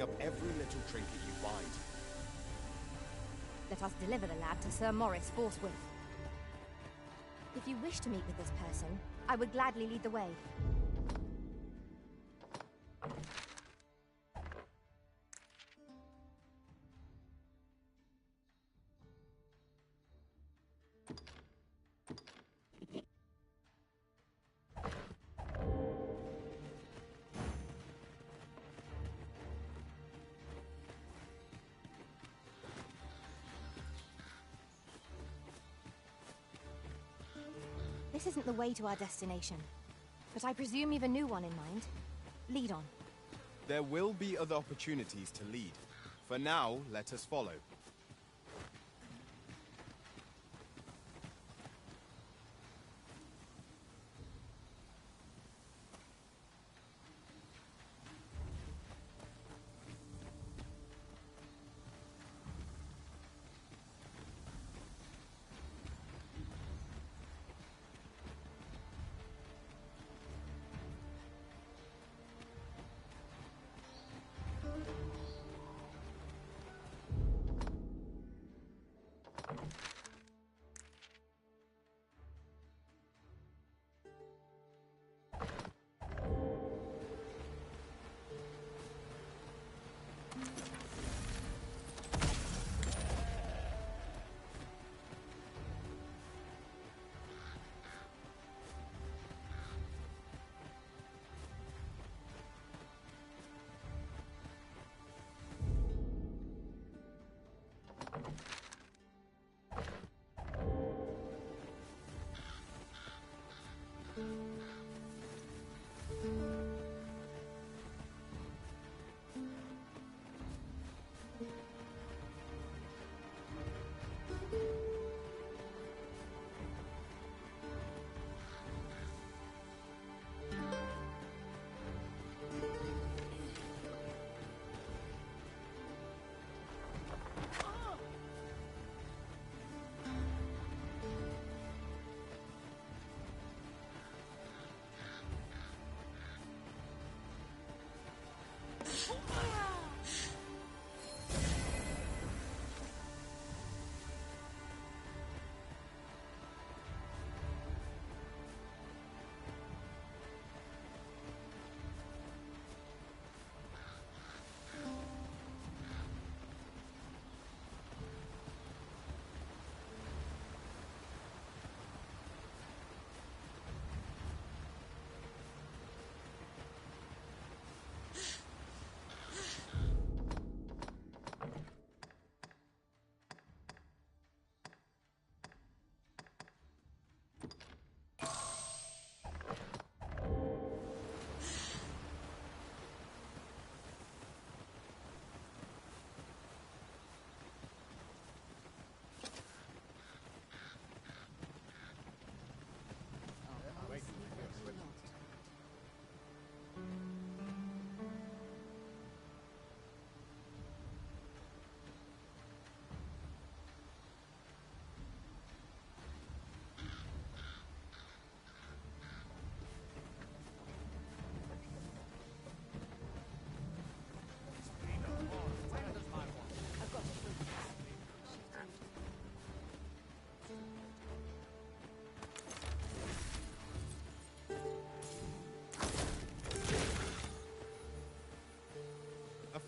up every little trinket you find. Let us deliver the lad to Sir Maurice forthwith. If you wish to meet with this person, I would gladly lead the way. This isn't the way to our destination. but I presume you've a new one in mind. Lead on. There will be other opportunities to lead. For now, let us follow.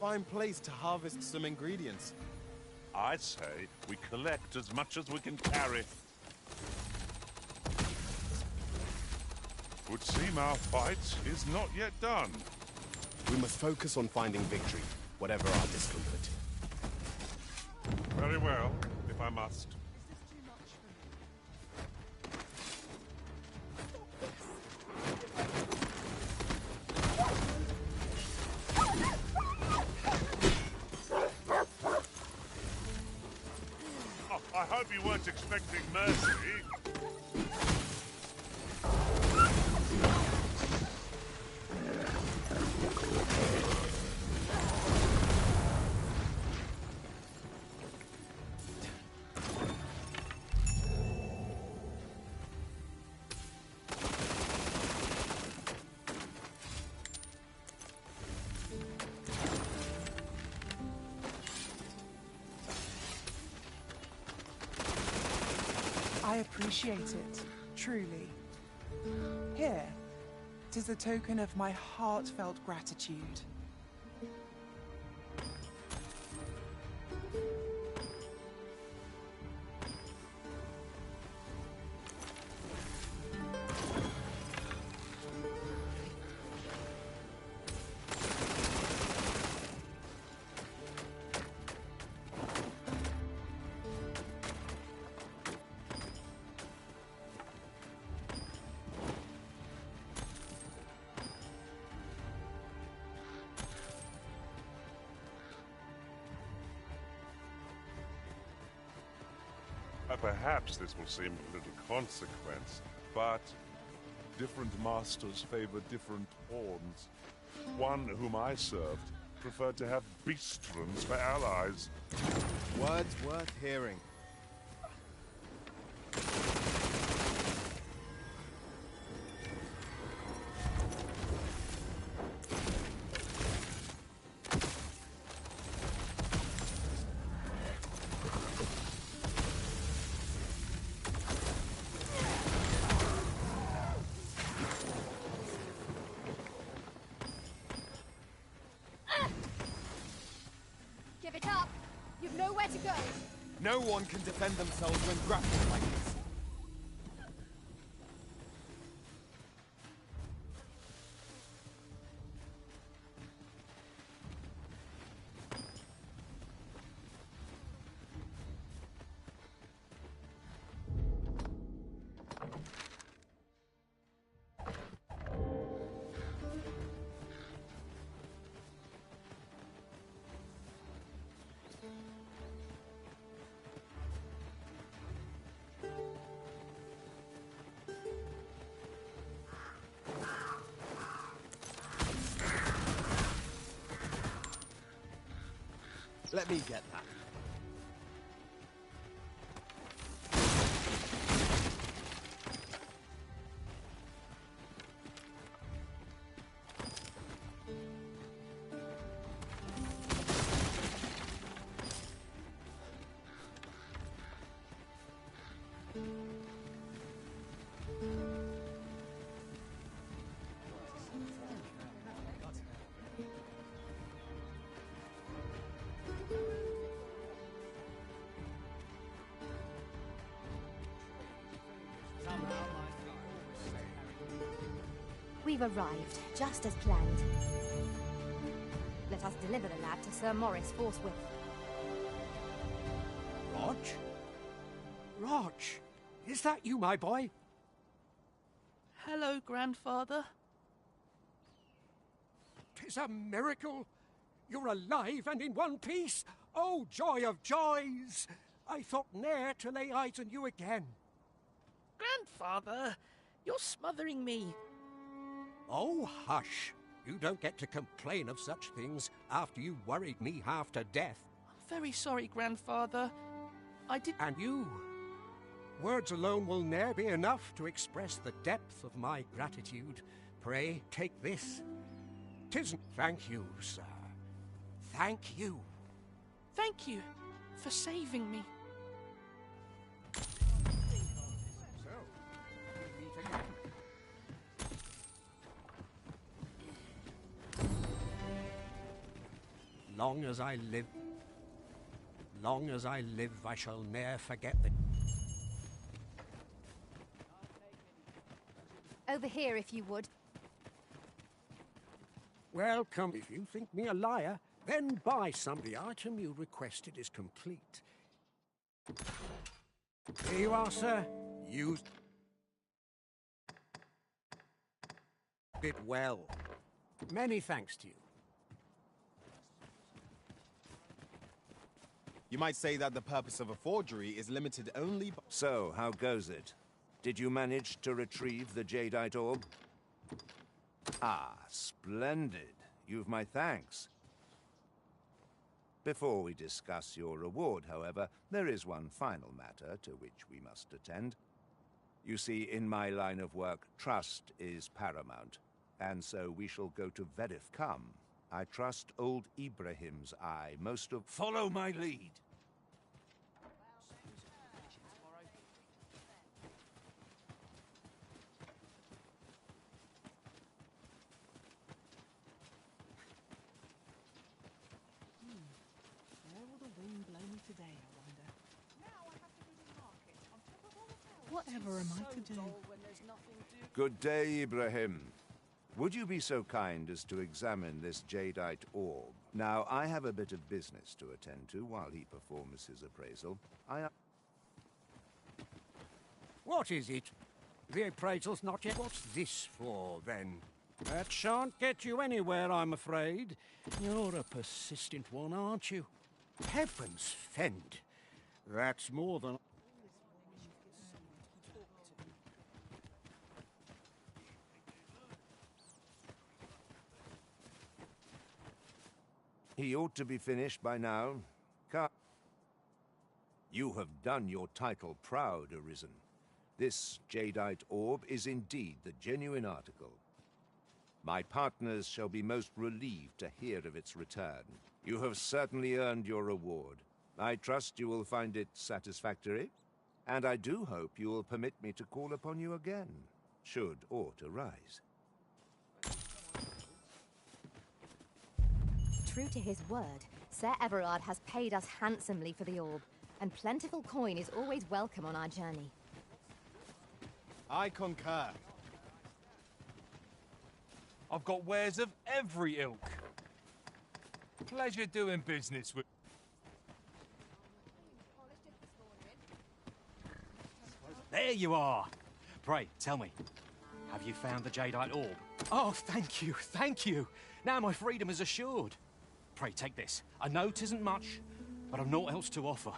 Fine place to harvest some ingredients. I say we collect as much as we can carry. Would seem our fight is not yet done. We must focus on finding victory, whatever our discomfort. Very well, if I must. I hope you weren't expecting mercy. I appreciate it, truly. Here, 'tis a token of my heartfelt gratitude. Perhaps this will seem of little consequence, but different masters favor different pawns. One whom I served preferred to have beastrons for allies. Words worth hearing. Give it up! You've nowhere to go! No one can defend themselves when grappled like this. Let me get that. We've arrived, just as planned. Let us deliver the lad to Sir Maurice forthwith. Rog? Rog, is that you, my boy? Hello, Grandfather. 'Tis a miracle. You're alive and in one piece. Oh, joy of joys! I thought ne'er to lay eyes on you again. Grandfather, you're smothering me. Oh, hush. You don't get to complain of such things after you worried me half to death. I'm very sorry, Grandfather. I did... And you? Words alone will ne'er be enough to express the depth of my gratitude. Pray, take this. 'Tisn't... Thank you, sir. Thank you. Thank you for saving me. Long as I live, I shall ne'er forget the... Over here, if you would. Welcome. If you think me a liar, then buy some. The item you requested is complete. Here you are, sir. Use it well. Many thanks to you. You might say that the purpose of a forgery is limited only by... So, how goes it? Did you manage to retrieve the jadeite orb? Ah, splendid. You've my thanks. Before we discuss your reward, however, there is one final matter to which we must attend. You see, in my line of work, trust is paramount, and so we shall go to Verif Come. I trust old Ibrahim's eye most of... Follow my lead. Where will the wind blow me today, I wonder? Now I have to do the market on top of all the... Whatever am I to do? Good day, Ibrahim. Would you be so kind as to examine this jadeite orb? Now, I have a bit of business to attend to while he performs his appraisal. What is it? The appraisal's not yet. What's this for, then? That shan't get you anywhere, I'm afraid. You're a persistent one, aren't you? Heavens fend. That's more than... He ought to be finished by now. You have done your title proud, Arisen. This jadeite orb is indeed the genuine article. My partners shall be most relieved to hear of its return. You have certainly earned your reward. I trust you will find it satisfactory, and I do hope you will permit me to call upon you again, should aught arise. True to his word, Sir Everard has paid us handsomely for the orb, and plentiful coin is always welcome on our journey. I concur. I've got wares of every ilk. Pleasure doing business with... There you are! Pray, tell me, have you found the jadeite orb? Oh, thank you, thank you! Now my freedom is assured. Pray, take this. I know 'tisn't much, but I've naught else to offer.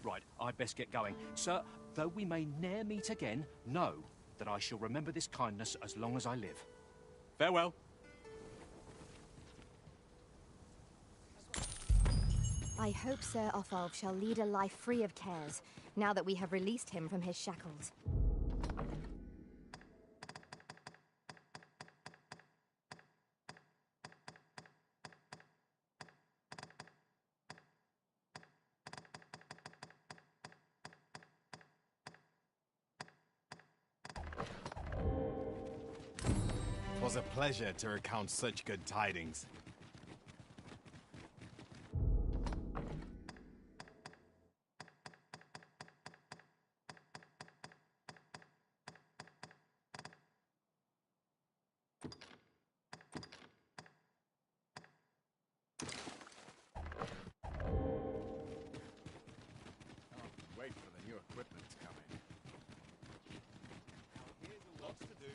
Right, I'd best get going. Sir, though we may ne'er meet again, know that I shall remember this kindness as long as I live. Farewell. I hope Sir Offolv shall lead a life free of cares, now that we have released him from his shackles. It was a pleasure to recount such good tidings. Wait for the new equipment to come in. Here's lots to do.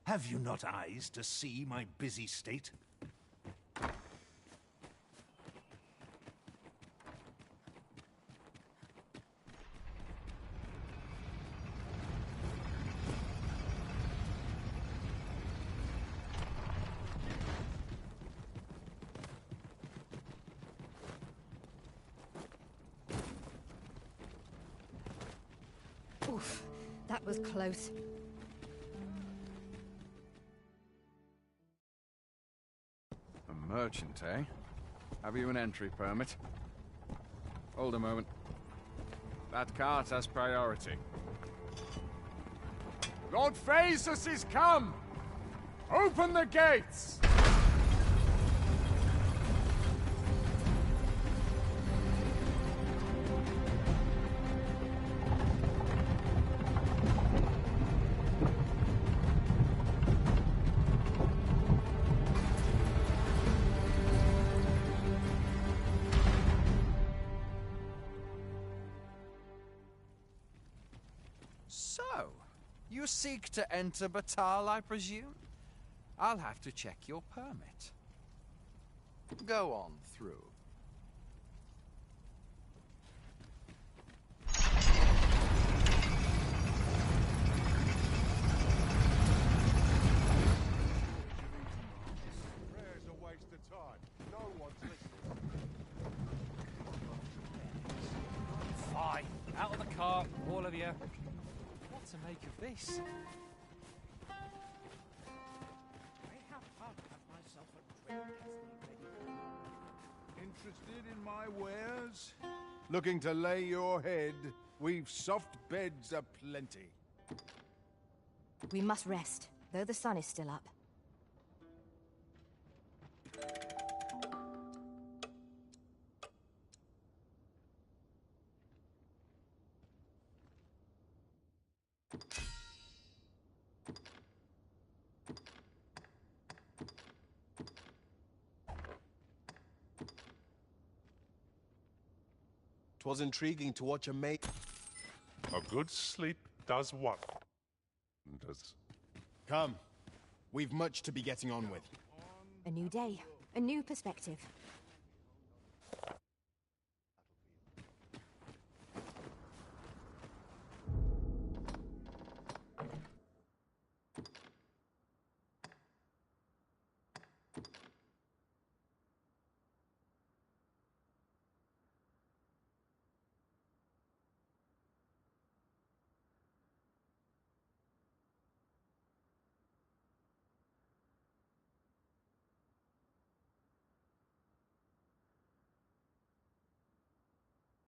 Have you not eyes to see my busy state? Oof, that was close. A merchant, eh? Have you an entry permit? Hold a moment. That cart has priority. Lord Phaesus is come! Open the gates! So, you seek to enter Batal, I presume? I'll have to check your permit. Go on through. Prayer's a waste of time. No one's listening. Fine. Out of the car, all of you. What to make of this? Interested in my wares? Looking to lay your head? We've soft beds aplenty. We must rest, though the sun is still up. Twas intriguing to watch a mate. A good sleep does what? Does... Come. We've much to be getting on with. A new day, a new perspective.